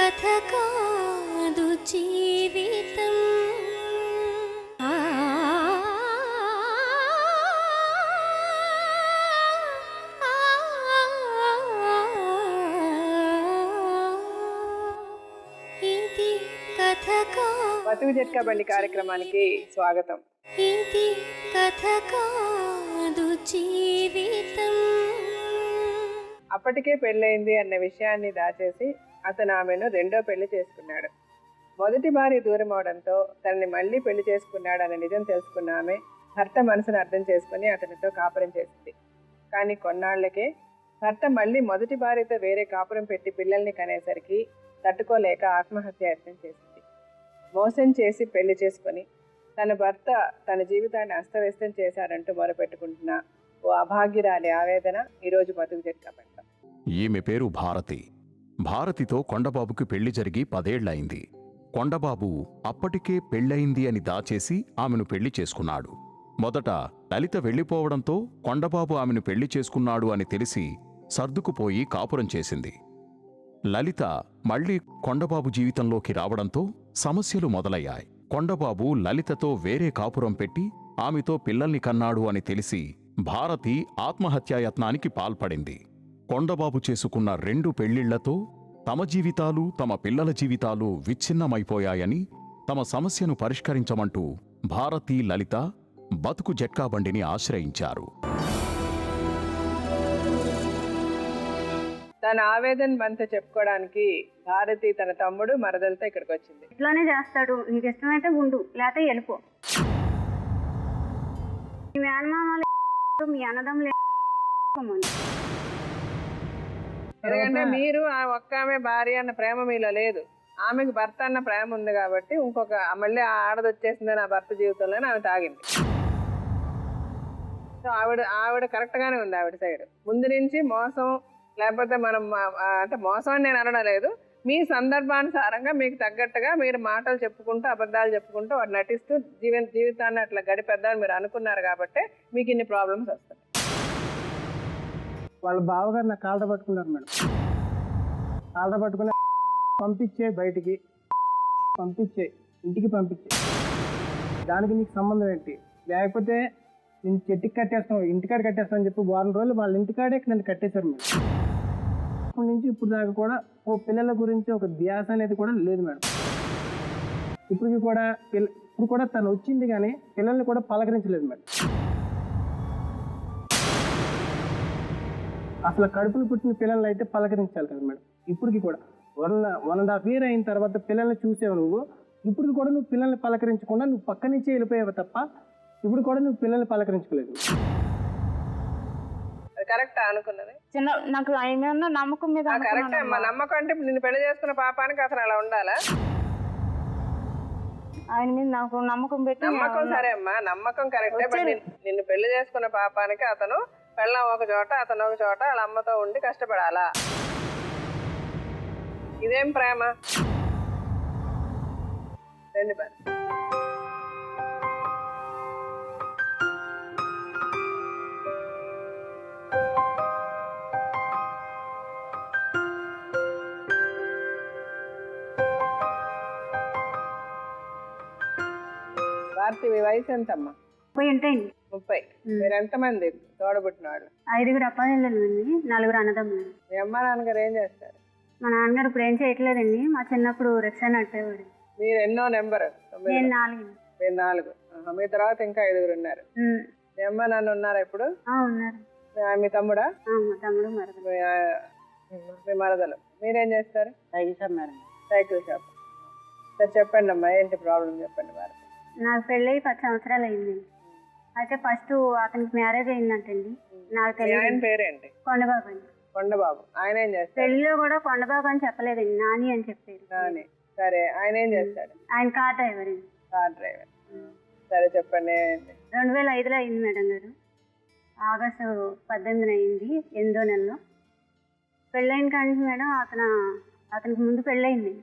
కథ కాదు జీవితం. ఇది కథ బతుకు జట్కా బండి కార్యక్రమానికి స్వాగతం. ఇది కథ కాదు జీవితం. అప్పటికే పెళ్ళయింది అన్న విషయాన్ని దాచేసి అతను ఆమెను రెండో పెళ్లి చేసుకున్నాడు. మొదటి భార్య దూరం అవడంతో తనని మళ్ళీ పెళ్లి చేసుకున్నాడన్న నిజం తెలుసుకున్న ఆమె భర్త మనసును అర్థం చేసుకుని అతనితో కాపురం చేసింది. కానీ కొన్నాళ్లకే భర్త మళ్ళీ మొదటి భార్యతో వేరే కాపురం పెట్టి పిల్లల్ని కనేసరికి తట్టుకోలేక ఆత్మహత్యాయత్నం చేసింది. మోసం చేసి పెళ్లి చేసుకొని తన భర్త తన జీవితాన్ని అస్తవ్యస్తం చేశాడంటూ మొరపెట్టుకుంటున్న ఓ అభాగ్యురాలి ఆవేదన ఈరోజు బతుకు జట్కా బండి. ఈమె పేరు భారతి. భారతితో కొండబాబుకి పెళ్లి జరిగి 10 ఏళ్లయింది. కొండబాబు అప్పటికే పెళ్ళయింది అని దాచేసి ఆమెను పెళ్లి చేసుకున్నాడు. మొదట లలిత వెళ్లిపోవడంతో కొండబాబు ఆమెను పెళ్లి చేసుకున్నాడు అని తెలిసి సర్దుకుపోయి కాపురం చేసింది. లలిత మళ్లీ కొండబాబు జీవితంలోకి రావడంతో సమస్యలు మొదలయ్యాయి. కొండబాబు లలితతో వేరే కాపురం పెట్టి ఆమెతో పిల్లల్ని కన్నాడు అని తెలిసి భారతి ఆత్మహత్యాయత్నానికి పాల్పడింది. కొండబాబు చేసుకున్న 2 పెళ్లిళ్లతో తమ జీవితాలు తమ పిల్లల జీవితాలు విచ్ఛిన్నమైపోయాయని తమ సమస్యను పరిష్కరించమంటూ భారతి లలిత బతుకు జట్కా బండిని ఆశ్రయించారు. తన ఆవేదన మనతో చెప్పుకోవడానికి భారతి తన తమ్ముడు మరదలతో ఇక్కడికి వచ్చింది. ఇట్లానే చేస్తాడు, నీకు ఇష్టమైతే ఉండు లేకపోతే వెళ్ళిపో. మీ మేనమామలు మీ అన్నదమ్ములు ఎందుకంటే మీరు ఆ ఒక్క ఆమె భార్య అన్న ప్రేమ మీలో లేదు. ఆమెకు భర్త అన్న ప్రేమ ఉంది కాబట్టి ఇంకొక మళ్ళీ ఆడది వచ్చేసిందని ఆ భర్త జీవితంలోనే ఆమె తాగింది. సో ఆవిడ కరెక్ట్ గానే ఉంది. ఆవిడ సైడ్ ముందు నుంచి మోసం, లేకపోతే మనం అంటే మోసం అని నేను అనడం లేదు, మీ సందర్భానుసారంగా మీకు తగ్గట్టుగా మీరు మాటలు చెప్పుకుంటూ అబద్ధాలు చెప్పుకుంటూ వాడు నటిస్తూ జీవితాన్ని అట్లా గడిపేద్దామని మీరు అనుకున్నారు కాబట్టి మీకు ఇన్ని ప్రాబ్లమ్స్ వస్తాయి. వాళ్ళ బావగారు నా కాళ్ళ పట్టుకున్నారు మేడం. కాళ్ళ పట్టుకుని పంపించే బయటికి పంపించే ఇంటికి పంపించే, దానికి నీకు సంబంధం ఏంటి, లేకపోతే నేను చెట్టుకి కట్టేస్తాం ఇంటికాడ కట్టేస్తాం అని చెప్పి వారం రోజులు వాళ్ళ ఇంటికాడే నన్ను కట్టేశారు మేడం. అప్పటి నుంచి ఇప్పుడు దాకా కూడా ఓ పిల్లల గురించి ఒక ధ్యాస అనేది కూడా లేదు మేడం. ఇప్పుడు కూడా తను వచ్చింది కానీ పిల్లల్ని కూడా పలకరించలేదు మేడం. అసలు కడుపులు పుట్టిన పిల్లల్ని అయితే పలకరించాలి కదా మేడం. ఇప్పటికి కూడా 1.5 year అయిన తర్వాత పిల్లల్ని చూసావు నువ్వు. ఇప్పుడు కూడా నువ్వు పిల్లల్ని పలకరించకుండా నువ్వు పక్క నుంచే వెళ్ళిపోయావు తప్ప ఇప్పుడు కూడా నువ్వు పిల్లల్ని పలకరించుకోలేదు. కరెక్ట్ అనుకున్నది నాకు ఆయన నమ్మకం మీద కరెక్ట్ అమ్మా. నమ్మకం అంటే నిన్ను పెళ్లి చేసుకున్న పాపానికి అతను అలా ఉండాలా? ఆయన మీద నాకు నమ్మకం పెట్టి నమ్మకం సరే అమ్మా, నమ్మకం కరెక్టే. బట్ నిన్ను పెళ్లి చేసుకున్న పాపానికి అతను పెళ్ళం ఒక చోట అతను ఒక చోట వాళ్ళ అమ్మతో ఉండి కష్టపడాలా? ఇదేం ప్రేమ? రండి బాయ్. భారతి మీ వయసు ఎంతమ్మా? 30. మీరు ఎంతమంది తోడబుట్టిన వాళ్ళు? 5 అబ్బాయిలండి, 4 అన్నదమ్ములు. మీ అమ్మ నాన్నగారు ఏం చేస్తారు? మా నాన్నగారు ఇప్పుడు ఏం చేయట్లేదండి. మా చిన్నప్పుడు రిక్షా నడిపేవాడు. మీరు ఎన్నో నెంబర్? నేను 4. మీరు 4. మీ తర్వాత ఇంకా 5 ఉన్నారు. మీ అమ్మ నాన్న ఉన్నారా ఇప్పుడు? ఉన్నారు. మీ తమ్ముడా? మా తమ్ముడు మరదలు. మీ మరదలు. మీరేం చేస్తారు? Cycle shop madam. Cycle shop. సరే చెప్పండి అమ్మా, ఏంటి ప్రాబ్లం చెప్పండి. భారతి, నాకు పెళ్ళి 10 సంవత్సరాలు అయింది. అయితే ఫస్ట్ అతనికి మ్యారేజ్ అయిందంటండి. నాకు తెలియదు. ఆయన పేరేంటి? కొండబాబు అండి. కొండబాబు. ఆయన ఏం చేస్తాడు? పెళ్లిలో కూడా కొండబాబు అని చెప్పలేదండి, నాని అని చెప్పారు. నాని. సరే, ఆయన ఏం చేస్తాడు? ఆయన కార్ డ్రైవర్ అండి. Car driver. సరే చెప్పండి. 2005లో అయింది మేడం గారు. ఆగస్టు 18 అయింది, 8వ నెలలో. పెళ్ళైన కానీ మేడం అతనికి ముందు పెళ్ళయింది.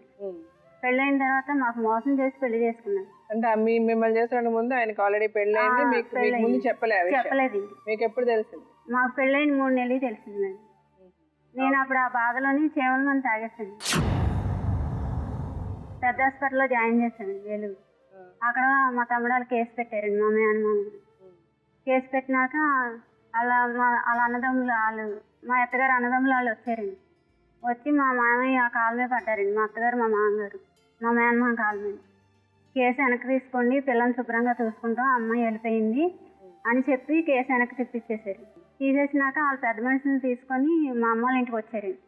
పెళ్ళైన తర్వాత మాకు మోసం చేసి పెళ్లి చేసుకున్నాను. అంటే మిమ్మల్ని చేసే ముందు ఆయనకు ఆల్రెడీ పెళ్ళైంది, మీకు ముందు చెప్పలేదు. మీకు ఎప్పుడు తెలిసింది? మాకు పెళ్ళైన 3 నెలలు తెలిసింది మేడం. నేను అప్పుడు ఆ బాధలోని చేవల మంది తాగేసాను. పెద్ద హాస్పిటల్లో జాయిన్ చేశానండి ఏలూరు. అక్కడ మా తమ్ముడు వాళ్ళు కేసు పెట్టారండి, మా మేనమామ కేసు పెట్టినాక వాళ్ళ అన్నదమ్ములు వాళ్ళు మా అత్తగారు అన్నదమ్ములు వాళ్ళు వచ్చారండి. వచ్చి మా మామయ్య ఆ కాలు మీద పడ్డారండి, మా అత్తగారు మా మామగారు మా మేనమామ కాలు మీద. కేసు వెనక్కి తీసుకోండి, పిల్లల్ని శుభ్రంగా చూసుకుంటాం, అమ్మాయి వెళ్ళిపోయింది అని చెప్పి కేసు వెనక్కి తిప్పించేశారు. తీసేసినాక వాళ్ళ పెద్ద మనుషులను తీసుకొని మా అమ్మ వాళ్ళ ఇంటికి వచ్చారండి.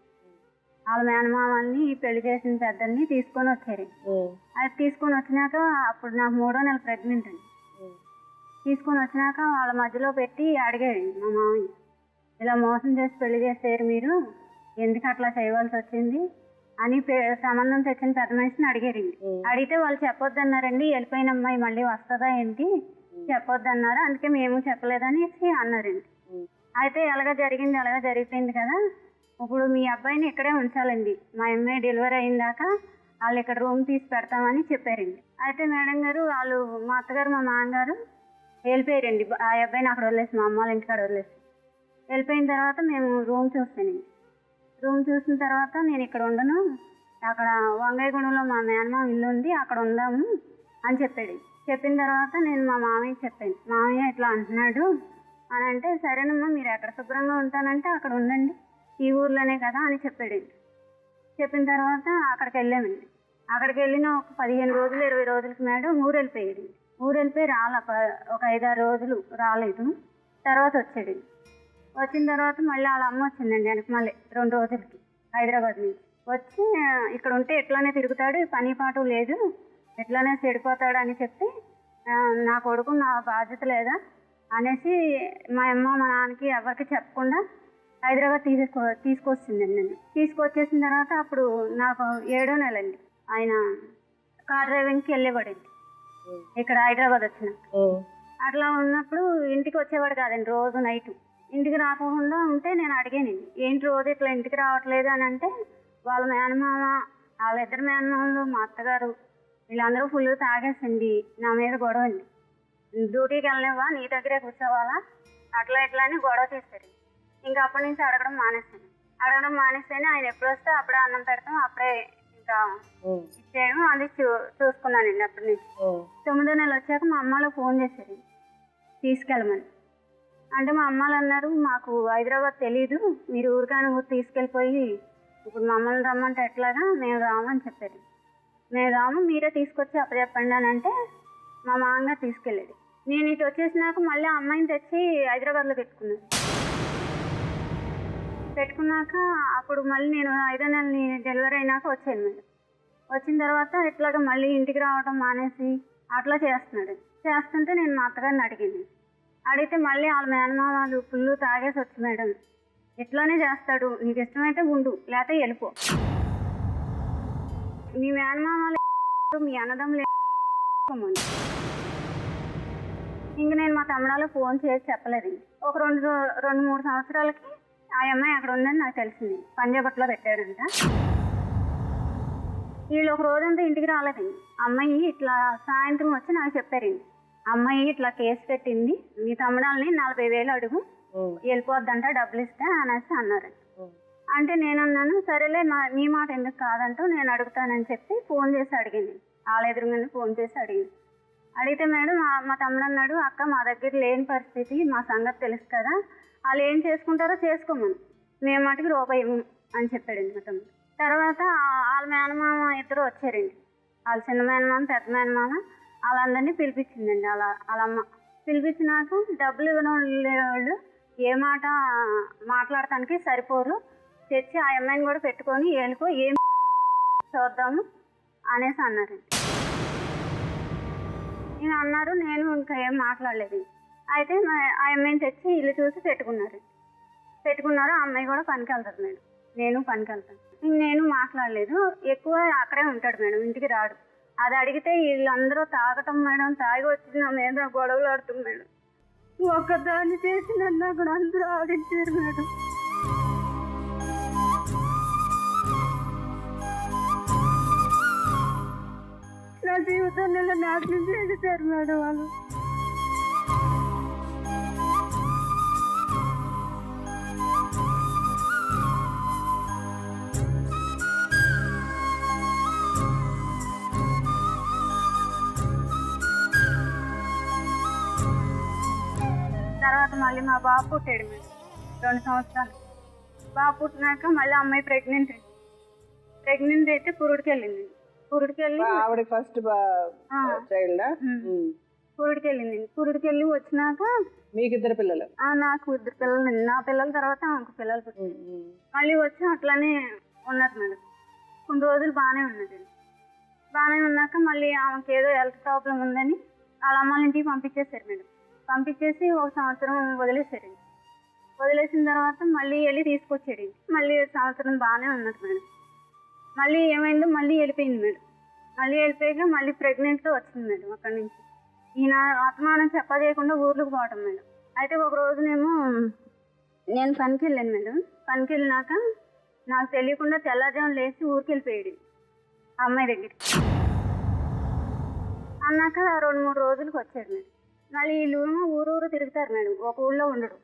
వాళ్ళ మేనమామల్ని పెళ్లి చేసిన పెద్దల్ని తీసుకొని వచ్చారు. అది తీసుకొని వచ్చినాక అప్పుడు నాకు 3వ నెల ప్రెగ్నెంట్ అండి. తీసుకొని వచ్చినాక వాళ్ళ మధ్యలో పెట్టి అడిగారండి మా మామయ్య, ఇలా మోసం చేసి పెళ్లి చేసారు మీరు, ఎందుకు అట్లా చేయవలసి వచ్చింది అని సంబంధం తెచ్చిన పెద్ద మనిషిని అడిగారండి. అడిగితే వాళ్ళు చెప్పొద్దన్నారండి, వెళ్ళిపోయిన అమ్మాయి మళ్ళీ వస్తుందా ఏంటి చెప్పొద్దన్నారు, అందుకే మేము చెప్పలేదని అన్నారండి. అయితే ఎలాగ జరిగింది అలాగా జరిగిపోయింది కదా, ఇప్పుడు మీ అబ్బాయిని ఇక్కడే ఉంచాలండి, మా అమ్మాయి డెలివరీ అయిందాక వాళ్ళు ఇక్కడ రూమ్ తీసి పెడతామని చెప్పారండి. అయితే మేడం గారు వాళ్ళు మా అత్తగారు మా మామగారు వెళ్ళిపోయారండి. ఆ అబ్బాయిని అక్కడ వదిలేసి మా అమ్మ వాళ్ళ ఇంటికాడ వదిలేసి వెళ్ళిపోయిన తర్వాత మేము రూమ్ చూస్తానండి. రూమ్ చూసిన తర్వాత నేను ఇక్కడ ఉండను, అక్కడ వంగయ్యగూడెంలో మా మేనమామ ఇల్లు ఉంది అక్కడ ఉందాము అని చెప్పాడు. చెప్పిన తర్వాత నేను మా మామయ్యకి చెప్పాను, మామయ్య ఇట్లా అంటున్నాడు అని అంటే, సరేనమ్మా మీరు ఎక్కడ శుభ్రంగా ఉంటానంటే అక్కడ ఉండండి, ఈ ఊర్లోనే కదా అని చెప్పాడండి. చెప్పిన తర్వాత అక్కడికి వెళ్ళామండి. అక్కడికి వెళ్ళిన ఒక 15 రోజులు 20 రోజులకి మేడం ఊరు వెళ్ళిపోయాడు. ఊరు వెళ్ళిపోయి ఒక 5-6 రోజులు రాలేదు. తర్వాత వచ్చాడు. వచ్చిన తర్వాత మళ్ళీ వాళ్ళ అమ్మ వచ్చిందండి వెనక మళ్ళీ 2 రోజులకి హైదరాబాద్ నుంచి వచ్చి, ఇక్కడ ఉంటే ఎట్లానే తిరుగుతాడు, పని పాటు లేదు, ఎట్లానే చెడిపోతాడు అని చెప్పి నా కొడుకు నా బాధ్యత లేదా అనేసి మా అమ్మ మా నాన్నకి ఎవరికి చెప్పకుండా హైదరాబాద్ తీసుకొచ్చిందండి నన్ను. తీసుకొచ్చేసిన తర్వాత అప్పుడు నాకు 7వ నెల అండి. ఆయన కార్ డ్రైవింగ్కి వెళ్ళేవాడండి ఇక్కడ హైదరాబాద్ వచ్చిన. అట్లా ఉన్నప్పుడు ఇంటికి వచ్చేవాడు కాదండి, రోజు నైట్ ఇంటికి రాకుండా ఉంటే నేను అడిగానండి, ఏంటి రోజు ఇట్లా ఇంటికి రావట్లేదు అని అంటే, వాళ్ళ మేనమామ వాళ్ళిద్దరు మేనమామలు మా అత్తగారు వీళ్ళందరూ ఫుల్ తాగేసండి నా మీద గొడవ అండి, డ్యూటీకి వెళ్ళనివ్వా నీ దగ్గరే కూర్చోవాలా అట్లా ఇట్లా అని గొడవ చేశారు. ఇంకా అప్పటి నుంచి అడగడం మానేస్తేనే ఆయన ఎప్పుడు వస్తే అప్పుడే అన్నం పెడతాం, అప్పుడే ఇంకా ఇచ్చేయడం అది చూసుకున్నానండి. అప్పటి నుంచి 9వ నెల వచ్చాక మా అమ్మలో ఫోన్ చేశారు తీసుకెళ్ళమని. అంటే మా అమ్మలు అన్నారు, మాకు హైదరాబాద్ తెలీదు, మీరు ఊరికాని ఊరు తీసుకెళ్ళిపోయి ఇప్పుడు మమ్మల్ని రమ్మంటే ఎట్లాగా, మేము రామని చెప్పారు. మేము రాము, మీరే తీసుకొచ్చి అప్పచెప్పండి అని అంటే మా మామగారు తీసుకెళ్ళాడు. నేను ఇటు వచ్చేసినాక మళ్ళీ అమ్మాయిని తెచ్చి హైదరాబాద్లో పెట్టుకున్నాక అప్పుడు మళ్ళీ నేను 5వ నెలని డెలివరీ అయినాక వచ్చాను మేడం. వచ్చిన తర్వాత ఇట్లాగా మళ్ళీ ఇంటికి రావడం మానేసి అట్లా చేస్తుంటే నేను మా అత్తగారిని అడిగితే మళ్ళీ వాళ్ళ మేనమామలు ఫుల్ తాగేసి వచ్చి, మేడం ఇట్లానే చేస్తాడు, నీకు ఇష్టమైతే ఉండు లేకపోతే వెళ్ళిపో, మీ మేనమామలు మీ అన్నదమ్ములు ఇంక నేను మా తమ్ముడాలో ఫోన్ చేసి చెప్పలేదండి. ఒక 2-3 సంవత్సరాలకి ఆ అమ్మాయి అక్కడ ఉందని నాకు తెలిసింది, పంజాబట్లో పెట్టాడంట. వీళ్ళు ఒక రోజంతా ఇంటికి రాలేదండి. అమ్మాయి ఇట్లా సాయంత్రం వచ్చి నాకు చెప్పారండి, అమ్మాయి ఇట్లా కేసు పెట్టింది, మీ తమ్ముడాలని 40,000 అడుగు వెళ్ళిపోద్దంట, డబ్బులు ఇస్తే అనేసి అన్నారండి. అంటే నేనన్నాను, సరేలే మీ మాట ఎందుకు కాదంటూ నేను అడుగుతానని చెప్పి ఫోన్ చేసి అడిగింది, వాళ్ళ ఎదురుగానే ఫోన్ చేసి అడిగితే మేడం మా తమ్ముడు అన్నాడు, అక్క మా దగ్గర లేని పరిస్థితి, మా సంగతి తెలుసు కదా, వాళ్ళు ఏం చేసుకుంటారో చేసుకోమని, మేము మటుకు రూపాయి అని చెప్పాడండి మా తమ్ముడు. తర్వాత వాళ్ళ మేనమామ ఇద్దరు వచ్చారండి, వాళ్ళ చిన్న మేనమామ పెద్ద మేనమామ వాళ్ళందరినీ పిలిపించిందండి. వాళ్ళమ్మ పిలిపించినాక డబ్బులు ఇవ్వని వాళ్ళు ఏ మాట మాట్లాడటానికి సరిపోరు, తెచ్చి ఆ అమ్మాయిని కూడా పెట్టుకొని ఏలుకో ఏం చూద్దాము అనేసి అన్నారండి. నేను అన్నారు, నేను ఇంకా ఏం మాట్లాడలేదు. అయితే ఆ అమ్మాయిని తెచ్చి ఇల్లు చూసి పెట్టుకున్నారు. ఆ అమ్మాయి కూడా పనికి వెళ్తుంది మేడం, నేను పనికి వెళ్తాను. నేను మాట్లాడలేదు, ఎక్కువ అక్కడే ఉంటాడు మేడం, ఇంటికి రాడు. అది అడిగితే వీళ్ళందరూ తాగటం మేడం, తాగి వచ్చి నా మీద గొడవలు ఆడుతుంది మేడం, ఒక్కదాన్ని చేసి నన్ను అక్కడ అందరూ ఆడించారు మేడం. నా జీవితాన్ని నాశనం చేసేసారు మేడం వాళ్ళు. మళ్ళీ మా బాబు పుట్టాడు మేడం 2 సంవత్సరాలు. బాబు పుట్టినాక మళ్ళీ అమ్మాయి ప్రెగ్నెంట్ అయితే పురుడికి వెళ్ళింది. ఆవిడ ఫస్ట్ చైల్డ్. పురుడికి వెళ్ళి వచ్చినాక మీకు 2 పిల్లలు? నాకు 2 పిల్లలు. నా పిల్లల తర్వాత ఆమెకు పిల్లలు పుట్టింది. మళ్ళీ వచ్చి అట్లానే ఉన్నది మేడం. కొన్ని రోజులు బాగానే ఉన్నది. బాగానే ఉన్నాక మళ్ళీ ఆమెకి ఏదో హెల్త్ ప్రాబ్లం ఉందని వాళ్ళ అమ్మాళ్ళ ఇంటికి పంపించేశారు మేడం. పంపించేసి 1 సంవత్సరం వదిలేశారు. వదిలేసిన తర్వాత మళ్ళీ వెళ్ళి తీసుకొచ్చాడు. మళ్ళీ సంవత్సరం బాగానే ఉన్నది మేడం. మళ్ళీ ఏమైందో మళ్ళీ వెళ్ళిపోయింది మేడం. మళ్ళీ వెళ్ళిపోయాక మళ్ళీ ప్రెగ్నెంట్తో వచ్చింది మేడం. అక్కడి నుంచి ఈయన ఆత్మానం చెప్పజేయకుండా ఊర్లోకి పోవటం మేడం. అయితే ఒక రోజునేమో నేను పనికి వెళ్ళాను మేడం. పనికి వెళ్ళినాక నాకు తెలియకుండా తెల్లజాము లేచి ఊరికి వెళ్ళిపోయాడు ఆ అమ్మాయి దగ్గరికి. అన్నాక 2-3 రోజులకు వచ్చాడు మేడం. మళ్ళీ వీళ్ళు ఊరు తిరుగుతారు మేడం, ఒక ఊళ్ళో ఉండడు.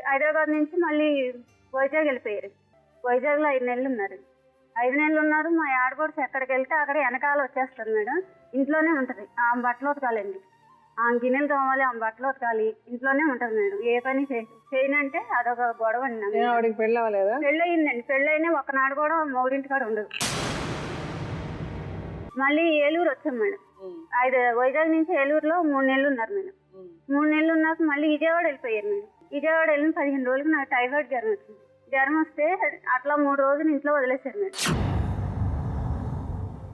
హైదరాబాద్ నుంచి మళ్ళీ వైజాగ్ వెళ్ళిపోయారు. వైజాగ్లో 5 నెలలు ఉన్నారు. 5 నెలలు ఉన్నారు. మా ఆడపడుచు ఎక్కడికి వెళ్తే అక్కడ వెనకాల వచ్చేస్తుంది మేడం. ఇంట్లోనే ఉంటుంది. ఆమె బట్టలు ఉతకాలండి, ఆమె గిన్నెలు తోమాలి, ఆమె బట్టలు ఉతకాలి, ఇంట్లోనే ఉంటుంది మేడం. ఏ పని చేయనంటే అదొక గొడవ అండి. ఆవిడకి పెళ్ళి అవ్వలేదా? పెళ్ళి అయిందండి. పెళ్ళైనా ఒకనాడు కూడా మొగుడింటి కాడ ఉండదు. మళ్ళీ ఏలూరు వచ్చాం మేడం. వైజాగ్ నుంచి ఏలూరులో 3 నెలలు ఉన్నారు మేడం. 3 నెలలు ఉన్నాక మళ్ళీ విజయవాడ వెళ్ళిపోయారు మేడం. విజయవాడ వెళ్ళిన 15 రోజులకు నాకు టైఫాయిడ్ జ్వరం వచ్చింది. జ్వరం వస్తే అట్లా 3 రోజులు ఇంట్లో వదిలేశారు మేడం.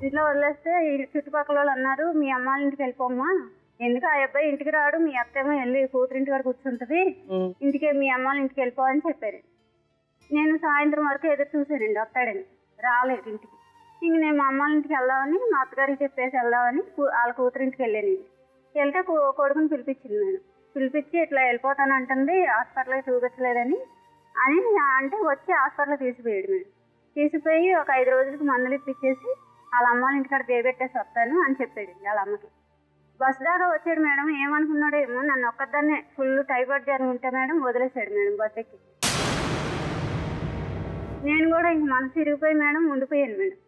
ఇంట్లో వదిలేస్తే ఈ చుట్టుపక్కల వాళ్ళు అన్నారు, మీ అమ్మాళ్ళ ఇంటికి వెళ్ళిపోమ్మా, ఎందుకు ఆ అబ్బాయి ఇంటికి రాడు, మీ అత్తేమో వెళ్ళి కూతురింటి కాడ కూర్చుంటుంది, ఇంటికి మీ అమ్మాళ్ళ ఇంటికి వెళ్ళిపోవని చెప్పారు. నేను సాయంత్రం వరకు ఎదురు చూశానండి, వస్తాడని. రాలేదు ఇంటికి. ఇంక నేను మా అమ్మాళ్ళ ఇంటికి వెళ్దామని, మా అత్తగారికి చెప్పేసి వెళ్దామని వాళ్ళ కూతురింటికి వెళ్ళాను. వెళ్తే కొడుకుని పిలిపించింది మేడం. పిలిపించి ఇట్లా వెళ్ళిపోతాను అంటుంది, హాస్పిటల్కి చూపించలేదని అని అంటే వచ్చి హాస్పిటల్ తీసిపోయాడు మేడం. తీసిపోయి ఒక 5 రోజులకి మందులు ఇప్పించేసి వాళ్ళ అమ్మాళ్ళ ఇంటికాడ దేబెట్టేసి వస్తాను అని చెప్పాడు వాళ్ళ అమ్మకి. బస్ దాకా వచ్చాడు మేడం. ఏమనుకున్నాడో ఏమో, నన్ను ఒక్కదాన్నే ఫుల్ టైఫాయిడ్ జ్వరం ఉంటే మేడం వదిలేశాడు మేడం బస్ ఎక్కి. నేను కూడా ఇంక మనసు తిరిగిపోయి మేడం ఉండిపోయాను మేడం.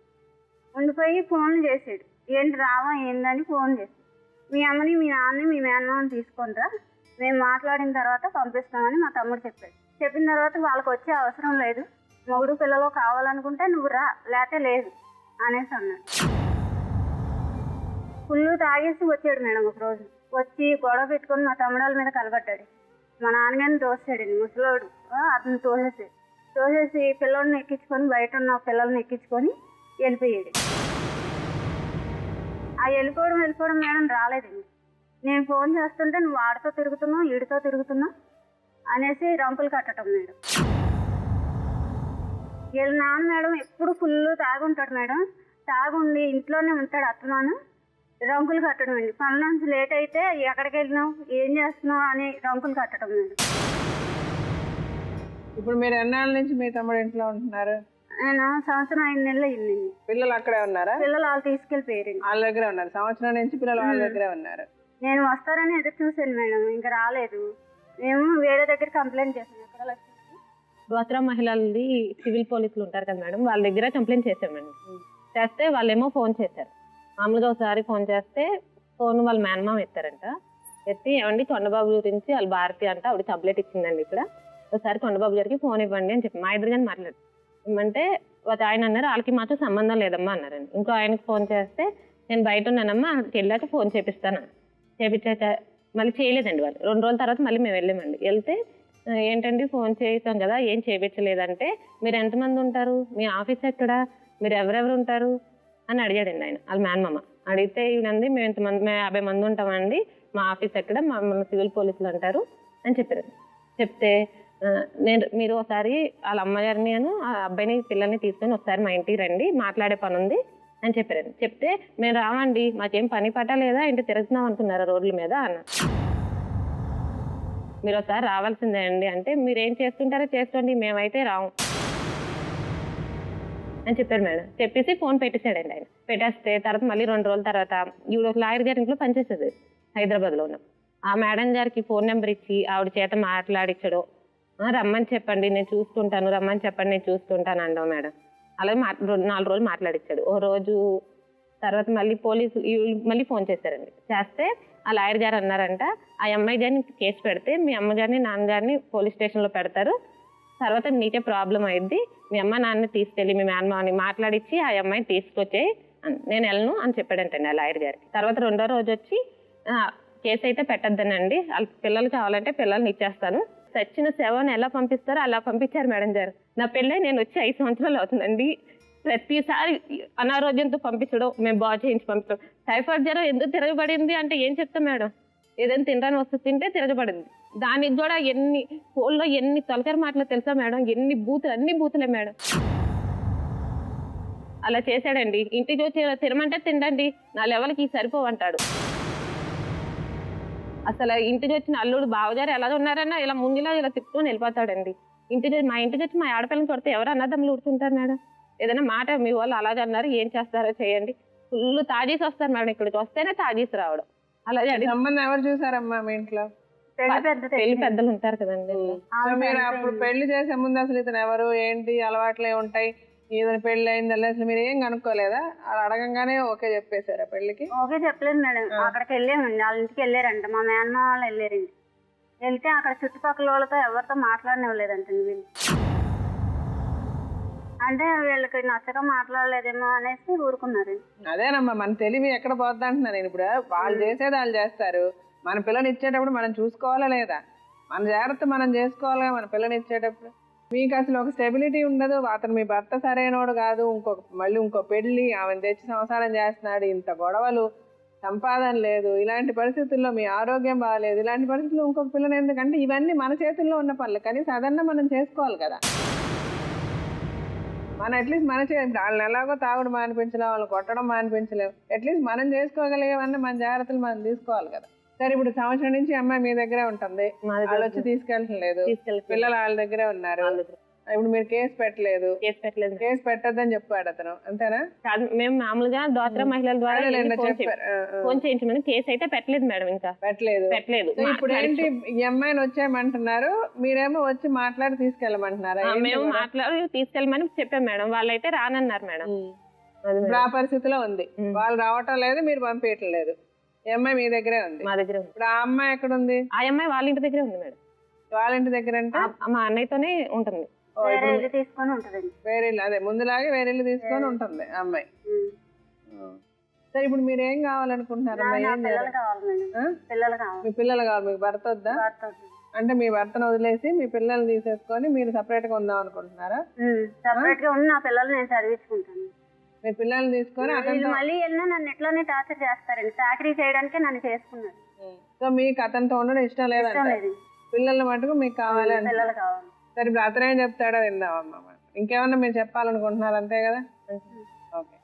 ఉండిపోయి ఫోన్లు చేసాడు, ఏంటి రావా ఏందని ఫోన్ చేసి, మీ అమ్మని మీ నాన్నని మీ మేనమామని తీసుకొనిరా, మేము మాట్లాడిన తర్వాత పంపిస్తామని మా తమ్ముడు చెప్పాడు. చెప్పిన తర్వాత వాళ్ళకి వచ్చే అవసరం లేదు, మొగుడు పిల్లలు కావాలనుకుంటే నువ్వు రా, లేకపోతే లేదు అనేసి అన్నాడు. ఫుల్ తాగేసి వచ్చాడు మేడం. ఒక రోజు వచ్చి గొడవ పెట్టుకొని మా తమ్ముడాల మీద కలబడ్డాడు. మా నాన్నగారిని తోసాడండి ముసలోడు. అతను తోసేసి పిల్లల్ని ఎక్కించుకొని, బయట ఉన్న పిల్లల్ని ఎక్కించుకొని వెళ్ళిపోయాడు. ఆ వెళ్ళిపోవడం మేడం రాలేదండి. నేను ఫోన్ చేస్తుంటే నువ్వు ఆడితో తిరుగుతున్నావు, ఈడితో తిరుగుతున్నావు అనేసి రంపులు కట్టడం మేడం. వీళ్ళ నాన్న మేడం ఎప్పుడు ఫుల్ తాగుంటాడు మేడం. తాగుండి ఇంట్లోనే ఉంటాడు అత్తమాను. రంకులు కట్టడం అండి. పనుల నుంచి లేట్ అయితే ఎక్కడికి వెళ్ళినావు, ఏం చేస్తున్నావు అని రంకులు కట్టడం మేడం. ఇప్పుడు మీరు ఎన్నాళ్ళ నుంచి మీ తమ్ముడు ఇంట్లో ఉంటున్నారు? నేను 5 సంవత్సరం 5 నెలలు అయిందండి. పిల్లలు అక్కడే ఉన్నారా? పిల్లలు వాళ్ళు తీసుకెళ్ళిపోయారండి. వాళ్ళ దగ్గరే ఉన్నారు. సంవత్సరం నుంచి పిల్లలు వాళ్ళ దగ్గరే ఉన్నారు. నేను వస్తారని ఎదురు చూశాను మేడం, ఇంకా రాలేదు. మేము వేరే దగ్గర కంప్లైంట్ చేసాం. ఎక్కడ డ్వాక్రా మహిళలది సివిల్ పోలీసులు ఉంటారు కదా మేడం, వాళ్ళ దగ్గర కంప్లైంట్ చేసామండి. చేస్తే వాళ్ళేమో ఫోన్ చేశారు. మామూలుగా ఒకసారి ఫోన్ చేస్తే ఫోన్ వాళ్ళ మేనమామ ఎత్తారంట. ఎత్తి ఏమండి కొండబాబు గురించి వాళ్ళ భారతి అంట, ఆవిడ కంప్లైంట్ ఇచ్చిందండి ఇక్కడ, ఒకసారి కొండబాబు గారికి ఫోన్ ఇవ్వండి అని చెప్పి మా ఎదురుగానే మాట్లాడు ఇవ్వమంటే ఆయన అన్నారు వాళ్ళకి మాత్రం సంబంధం లేదమ్మా అన్నారండి. ఇంకో ఆయనకి ఫోన్ చేస్తే నేను బయట ఉన్నానమ్మా, అక్కడికి వెళ్ళాక ఫోన్ చేపిస్తాను చేపించాక మళ్ళీ చేయలేదండి వాళ్ళు. 2 రోజుల తర్వాత మళ్ళీ మేము వెళ్ళామండి. వెళ్తే ఏంటండి ఫోన్ చేసాం కదా, ఏం చేయించలేదంటే, మీరు ఎంతమంది ఉంటారు, మీ ఆఫీస్ ఎక్కడా, మీరు ఎవరెవరు ఉంటారు అని అడిగాడండి ఆయన వాళ్ళ మేనమామ. అడిగితే ఈయనంది మేము ఇంతమంది, మేము 50 మంది ఉంటామండి, మా ఆఫీస్ ఎక్కడ, మమ్మల్ని సివిల్ పోలీసులు అంటారు అని చెప్పారు. చెప్తే మీరు ఒకసారి వాళ్ళ అమ్మగారిని ఆ అబ్బాయిని పిల్లల్ని తీసుకొని ఒకసారి మా ఇంటికి రండి, మాట్లాడే పని ఉంది అని చెప్పారండి. చెప్తే మేము రావండి, మాకేం పని పట్ట లేదా, ఇంటి తిరుగుతున్నాం అనుకున్నారా రోడ్ల మీద అన్న, మీరు ఒకసారి రావాల్సిందే అండి అంటే, మీరు ఏం చేస్తుంటారో చేసుకోండి, మేమైతే రాము అని చెప్పారు మేడం. చెప్పేసి ఫోన్ పెట్టేశాడండి ఆయన. పెట్టేస్తే తర్వాత మళ్ళీ 2 రోజుల తర్వాత ఈవిడ ఒక లాయర్ గారి ఇంట్లో పనిచేసేది హైదరాబాద్లో ఉన్న ఆ మేడం గారికి ఫోన్ నెంబర్ ఇచ్చి ఆవిడ చేత మాట్లాడించడు. రమ్మని చెప్పండి నేను చూసుకుంటాను, రమ్మని చెప్పండి నేను చూసుకుంటాను అంటాం మేడం. అలాగే 4 రోజులు మాట్లాడించాడు. ఓ రోజు తర్వాత మళ్ళీ మళ్ళీ ఫోన్ చేశారండి. చేస్తే ఆ లాయర్ గారు అన్నారంట, ఆ అమ్మాయి గారిని కేసు పెడితే మీ అమ్మగారిని నాన్నగారిని పోలీస్ స్టేషన్లో పెడతారు, తర్వాత నీకే ప్రాబ్లం అయింది, మీ అమ్మ నాన్నని తీసుకెళ్ళి మీ మేనమావని మాట్లాడించి ఆ అమ్మాయిని తీసుకొచ్చేయి, నేను వెళ్ళను అని చెప్పాడంటండి ఆ లాయర్ గారికి. తర్వాత రెండో రోజు వచ్చి కేసు అయితే పెట్టద్దనండి, వాళ్ళ పిల్లలు కావాలంటే పిల్లల్ని ఇచ్చేస్తాను, చచ్చిన శవాన్ని ఎలా పంపిస్తారో అలా పంపించారు మేడం గారు. నా పెళ్ళై నేను వచ్చి 5 సంవత్సరాలు అవుతుందండి. ప్రతిసారి అనారోగ్యంతో పంపించడం, మేము బాగు చేయించి పంపించడం. టైఫాయిడ్ జ్వరం ఎందుకు తిరగబడింది అంటే ఏం చెప్తాం మేడం, ఏదైనా తినడానికి వస్తే తింటే తిరగబడింది. దానికి కూడా ఫోన్లో ఎన్ని తొలకరి మాటలు తెలుసా మేడం, ఎన్ని బూతులు, అన్ని బూతులే మేడం. అలా చేశాడండి. ఇంటికి వచ్చి తినమంటే తినండి, నా లెవెల్కి సరిపోవంటాడు. అసలు ఇంటికి వచ్చిన అల్లుడు బావగారు ఎలా ఉన్నారన్నా ఇలా ముందులా ఇలా తిప్పుకొని వెళ్ళిపోతాడండి. మా ఇంటికి వచ్చి మా ఆడపిల్లని కొడితే ఎవరు అన్నదమ్ములు ఊరుకుంటారు మేడం? ఏదైనా మాట మీ వాళ్ళు అలాగే అన్నారు, ఏం చేస్తారో చేయండి. ఫుల్ తాజీస్ వస్తారు మేడం, ఇక్కడికి వస్తేనే తాజీస్ రావడం. అలాగే సంబంధం ఎవరు చూసారమ్మా మీ ఇంట్లో? పెళ్లి పెద్దలు ఉంటారు కదండి. మీరు అప్పుడు పెళ్లి చేసే ముందు అసలు ఇతను ఎవరు, ఏంటి, అలవాట్లే ఉంటాయి, ఏదైనా పెళ్లి అయిందా అసలు మీరు ఏం కనుక్కోలేదా? అలా అడగంగానే ఓకే చెప్పేశారా పెళ్లికి? ఓకే చెప్పలేదు మేడం. అక్కడికి వెళ్ళామండి, వాళ్ళ ఇంటికి వెళ్ళారంట, మా మేనమా వాళ్ళు వెళ్ళారండి. వెళ్తే అక్కడ చుట్టుపక్కల వాళ్ళతో ఎవరితో మాట్లాడనివ్వలేదంటండి వీళ్ళు. అంటే వీళ్ళకి నచ్చక మాట్లాడలేదేమో అనేసి ఊరుకున్నారండి. అదేనమ్మా, మన తెలివి ఎక్కడ పోద్ది అంటున్నాను నేను. ఇప్పుడు వాళ్ళు చేసేది వాళ్ళు చేస్తారు, మన పిల్లని ఇచ్చేటప్పుడు మనం చూసుకోవాలా లేదా? మన జాగ్రత్త మనం చేసుకోవాలా మన పిల్లని ఇచ్చేటప్పుడు. మీకు అసలు ఒక స్టెబిలిటీ ఉండదు, అతను మీ భర్త సరైనోడు కాదు, మళ్ళీ ఇంకో పెళ్లి, ఆమెను తెచ్చి సంసారం చేస్తున్నాడు, ఇంత గొడవలు, సంపాదన లేదు, ఇలాంటి పరిస్థితుల్లో మీ ఆరోగ్యం బాగాలేదు, ఇలాంటి పరిస్థితుల్లో ఇంకొక పిల్లని ఎందుకంటే ఇవన్నీ మన చేతుల్లో ఉన్న పనులు, కానీ సాధారణ మనం చేసుకోవాలి కదా. మనం అట్లీస్ట్ వాళ్ళని ఎలాగో తాగుడు మానిపించలేం, వాళ్ళని కొట్టడం మానిపించలేం, అట్లీస్ట్ మనం చేసుకోగలిగేవన్నీ మన జాగ్రత్తలు మనం తీసుకోవాలి కదా. సరే, ఇప్పుడు సంవత్సరం నుంచి అమ్మాయి మీ దగ్గరే ఉంటుంది, వాళ్ళు వచ్చి తీసుకెళ్ళటం లేదు, పిల్లలు వాళ్ళ దగ్గరే ఉన్నారు, ఇప్పుడు మీరు కేసు పెట్టలేదు. కేసు పెట్టద్దని చెప్పాడు అతను, అంతేనా? మేము మామూలుగా డ్వాక్రా మహిళల ద్వారా ఫోన్ చేయించమని, కేసు అయితే పెట్టలేదు మేడం, ఇంకా పెట్టలేదు. ఇప్పుడు ఏంటి, ఈ అమ్మాయిని వచ్చేయమంటున్నారు, మీరేమో వచ్చి మాట్లాడి తీసుకెళ్ళమంటున్నారా? మేము మాట్లాడి తీసుకెళ్ళమని చెప్పాం మేడం, వాళ్ళైతే రానన్నారు మేడం. ఆ పరిస్థితిలో ఉంది, వాళ్ళు రావటం లేదు, మీరు పంపించటం లేదు, ఈ అమ్మాయి మీ దగ్గరే ఉంది. మా దగ్గర ఇప్పుడు ఆ అమ్మాయి ఎక్కడ ఉంది? ఆ అమ్మాయి వాళ్ళ ఇంటి దగ్గరే ఉంది మేడం. వాళ్ళ ఇంటి దగ్గర అంటే మా అన్నయ్యతోనే ఉంటుంది. తీసుకొని ఉంటుంది, వేరే అదే ముందులాగే వేరే తీసుకొని ఉంటుంది ఆ అమ్మాయి. సరే, ఇప్పుడు మీరు ఏం కావాలనుకుంటున్నారు అమ్మాయి? మీ పిల్లలు కావాలి, మీకు భర్త వద్దా? అంటే మీ భర్తను వదిలేసి మీ పిల్లల్ని తీసేసుకొని మీరు సపరేట్ గా ఉందాం అనుకుంటున్నారా? సపరేట్ గా ఉన్న నా పిల్లలు నేను చదివించుకుంటాను. మీ పిల్లల్ని తీసుకొని మళ్ళీ వెళ్ళినా నన్ను ఎట్లోనే టార్చర్ చేస్తారండి, చాకరీ చేయడానికే నన్ను చేసుకున్నారు. సో మీకు అతనితో ఉండడం ఇష్టం లేదంట, పిల్లల్ని మటుకు మీకు కావాలి అంటే. సరే, ఇప్పుడు అతను ఏం చెప్తాడో విందామమ్మా. ఇంకేమన్నా మీరు చెప్పాలనుకుంటున్నారు అంతే కదా? ఓకే.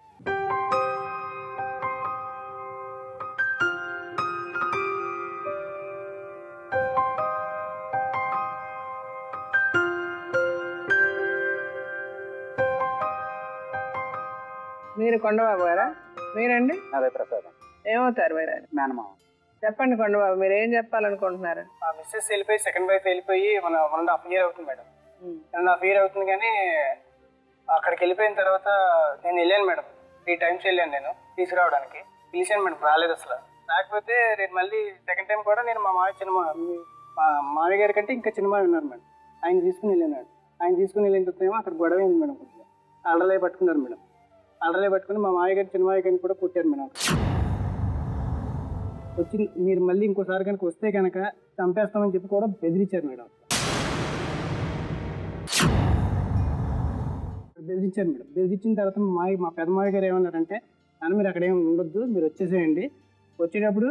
మీరు కొండబాబు గారా? మీరండి? అదే ప్రసాద్. ఏమవుతారు మీరు? మేనమామ. చెప్పండి కొండబాబు, మీరు ఏం చెప్పాలనుకుంటున్నారు? ఆ మిస్సెస్ వెళ్ళిపోయి సెకండ్ వైఫ్ వెళ్ళిపోయి 1.5 year అవుతుంది మేడం. 1.5 year అవుతుంది, కానీ అక్కడికి వెళ్ళిపోయిన తర్వాత నేను వెళ్ళాను మేడం, 3 times వెళ్ళాను నేను తీసుకురావడానికి. పిలిచాను మేడం, రాలేదు అసలు. రాకపోతే నేను మళ్ళీ సెకండ్ టైం కూడా నేను మా మామయ్య గారి కంటే ఇంకా చిన్న మావి ఉన్నారు మేడం, ఆయన తీసుకుని వెళ్ళాను. ఆయన తీసుకుని వెళ్ళిన తర్వాత అక్కడ గొడవ అయింది మేడం, కొంచెం అల్లలే పట్టుకున్నారు మేడం. అల్లలే పట్టుకుని మా మామయ్య గారి చిన్న మామయ్య గారిని కూడా కొట్టారు మేడం. వచ్చి మీరు మళ్ళీ ఇంకోసారి కనుక వస్తే కనుక చంపేస్తామని చెప్పి కూడా బెదిరించారు మేడం. బెదిరించారు మేడం. బెదిరించిన తర్వాత మా పెద్ద మామయ్య గారు ఏమన్నారంటే, అని మీరు అక్కడ ఏమి ఉండొద్దు, మీరు వచ్చేసేయండి, వచ్చేటప్పుడు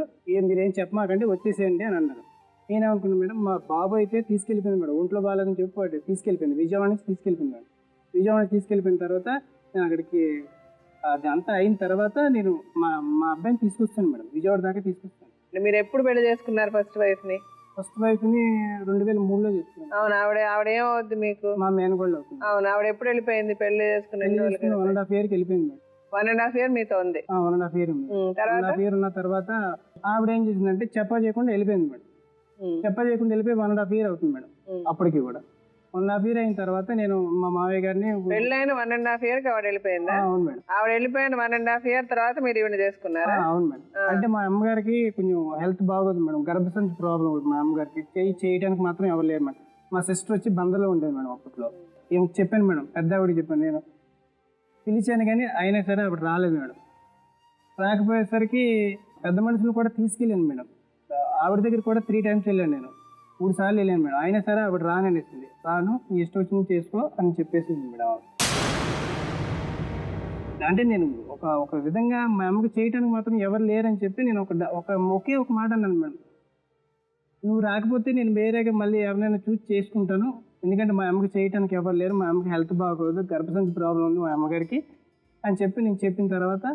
మీరేం చెప్పమాకండి, వచ్చేసేయండి అని అన్నారు. నేనేమనుకున్నాను మేడం, మా బాబు అయితే తీసుకెళ్ళిపోయింది మేడం, ఒంట్లో బాగాలేదని చెప్పి తీసుకెళ్ళిపోయింది, విజయవాడ నుంచి తీసుకెళ్ళిపోయింది మేడం. విజయవాడ తీసుకెళ్ళిపోయిన తర్వాత నేను అక్కడికి అదంతా అయిన తర్వాత నేను మా అబ్బాయిని తీసుకొస్తాను మేడం, విజయవాడ దాకా తీసుకొస్తాను. మీరు ఎప్పుడు పెళ్లి చేసుకున్నారు ఫస్ట్ వైఫ్ ని? ఫస్ట్ వైఫ్ ని 2003లో చేసుకున్నాను. అవును, ఆవిడ ఏమవుద్ది మీకు? మా మేనగోళ్ళు అవుతుంది. అవును, ఆవిడ ఎప్పుడు వెళ్ళిపోయింది పెళ్లి చేసుకున్న? 1.5 yearకి వెళ్ళిపోయింది మేడం. 1.5 year మీతో ఉంది? 1.5 year ఉంది. 1.5 year ఉన్న తర్వాత ఆవిడ ఏం చేసిందంటే చెప్పా చేయకుండా వెళ్ళిపోయింది మేడం. చెప్పా చేయకుండా వెళ్ళిపోయి 1.5 year అవుతుంది మేడం. అప్పటికి కూడా 1.5 year అయిన తర్వాత నేను మా మావయ్య గారిని పెళ్ళైన 1.5 year ఆవిడ వెళ్ళిపోయిందా? అవును మేడం. ఆవిడ వెళ్ళిపోయిన 1.5 year తర్వాత మీరు ఈవిడ చేసుకున్నారా? అవును మేడం. అంటే మా అమ్మగారికి కొంచెం హెల్త్ బాగోదు మేడం, గర్భసంచి ప్రాబ్లం ఒకటి మా అమ్మగారికి. చేయడానికి మాత్రం ఎవరు లేరు మేడం. మా సిస్టర్ వచ్చి బందలో ఉండేది మేడం అప్పట్లో. ఏం చెప్పాను మేడం, పెద్ద ఆవిడకి చెప్పాను, నేను పిలిచాను కానీ అయినా సరే అప్పుడు రాలేదు మేడం. రాకపోయేసరికి పెద్ద మనుషులు కూడా తీసుకెళ్ళాను మేడం. ఆవిడ దగ్గర కూడా 3 times వెళ్ళాను నేను, 3 సార్లు వెళ్ళాను మేడం. అయినా సరే ఆవిడ రాననేసింది. రాను, నీ ఇష్టం వచ్చింది చేసుకో అని చెప్పేసింది మేడం. అంటే నేను ఒక విధంగా మా అమ్మకి చేయడానికి మాత్రం ఎవరు లేరని చెప్పి నేను ఒకే ఒక మాట అన్నాను మేడం, నువ్వు రాకపోతే నేను వేరేగా మళ్ళీ ఎవరైనా చూసి చేసుకుంటాను, ఎందుకంటే మా అమ్మకి చేయడానికి ఎవరు లేరు, మా అమ్మకి హెల్త్ బాగోదు, గర్భసంచి ప్రాబ్లం ఉంది మా అమ్మగారికి అని చెప్పి నేను చెప్పిన తర్వాత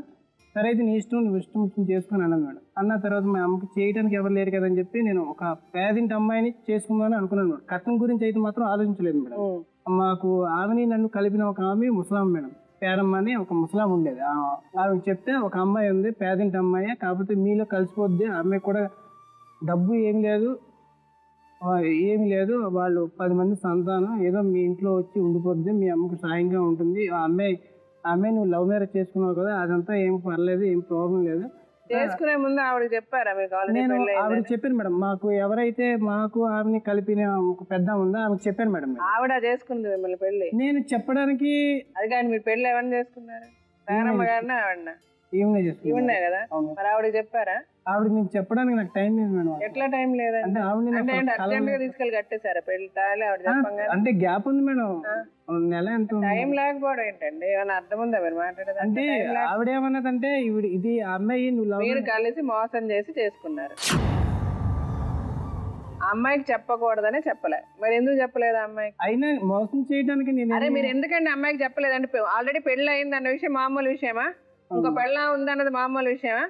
సరే అయితే నీ ఇష్టం, నువ్వు ఇష్టం వచ్చింది చేసుకుని అన్నాను మేడం. అన్న తర్వాత మా అమ్మకి చేయడానికి ఎవరు లేరు కదని చెప్పి నేను ఒక పేదింటి అమ్మాయిని చేసుకుందామని అనుకున్నాను మేడం. కట్నం గురించి అయితే మాత్రం ఆలోచించలేదు మేడం. మాకు ఆమెని నన్ను కలిపిన ఒక ఆమె ముసలాం మేడం, పేరమ్మ అని ఒక ముసలాం ఉండేది. ఆమెకు చెప్తే ఒక అమ్మాయి ఉంది, పేదింటి అమ్మాయి, కాకపోతే మీలో కలిసిపోద్ది, అమ్మాయి కూడా డబ్బు ఏమి లేదు, వాళ్ళు 10 మంది సంతానం, ఏదో మీ ఇంట్లో వచ్చి ఉండిపోద్ది, మీ అమ్మకు సాయంగా ఉంటుంది. ఆ అమ్మాయి నువ్వు లవ్ మ్యారేజ్ చేసుకున్నావు కదా, అదంతా ఏం పర్లేదు, ఏం ప్రాబ్లం లేదు. చేసుకునే ముందు ఆవిడకి చెప్పారా మీకు? నేను ఆవిడకి చెప్పాను మేడం, మాకు ఆమెని కలిపిన ఒక పెద్ద ఉందా ఆమెకు చెప్పాను మేడం. ఆవిడ చేసుకుంది మిమ్మల్ని పెళ్లి? నేను చెప్పడానికి అది కానీ మీరు పెళ్లి ఎవరిని చేసుకున్నారు? పేరమ్మ గారినా ఆవిడనా? ఈవెనే చేసుకున్నాను. ఈవిడే కదా, మరి ఆవిడకి చెప్పారా? ఆవిడకి నేను చెప్పడానికి నాకు టైం లేదు మేడం. ఎట్లా టైం లేదంటే అంటే ఆవిడ అర్జెంట్ గా తీసుకెళ్ళి కట్టేశారా పెళ్లి తాళి? ఆవిడ చెప్పంగా అంటే గ్యాప్ ఉంది మేడం, నెల ఎంత ఉంది. టైం లేకపోవడం ఏంటండి? ఏమైనా అర్థం ఉందా మీరు మాట్లాడేది? అంటే ఆవిడేమన్నదంటే ఈ అమ్మాయి నువ్వు మీరు కలిసి మోసం చేసి చేసుకున్నారు. ఆ అమ్మాయికి చెప్పకూడదనే చెప్పలే, మరి ఎందుకు చెప్పలేదు అమ్మాయికి? అయినా మోసం చేయడానికి అరే మీరు ఎందుకండి అమ్మాయికి చెప్పలేదంటే? ఆల్రెడీ పెళ్లి అయింది అన్న విషయం మామూలు విషయమా? ఇంకో పెళ్ళ ఉందన్నది మామూలు విషయమా?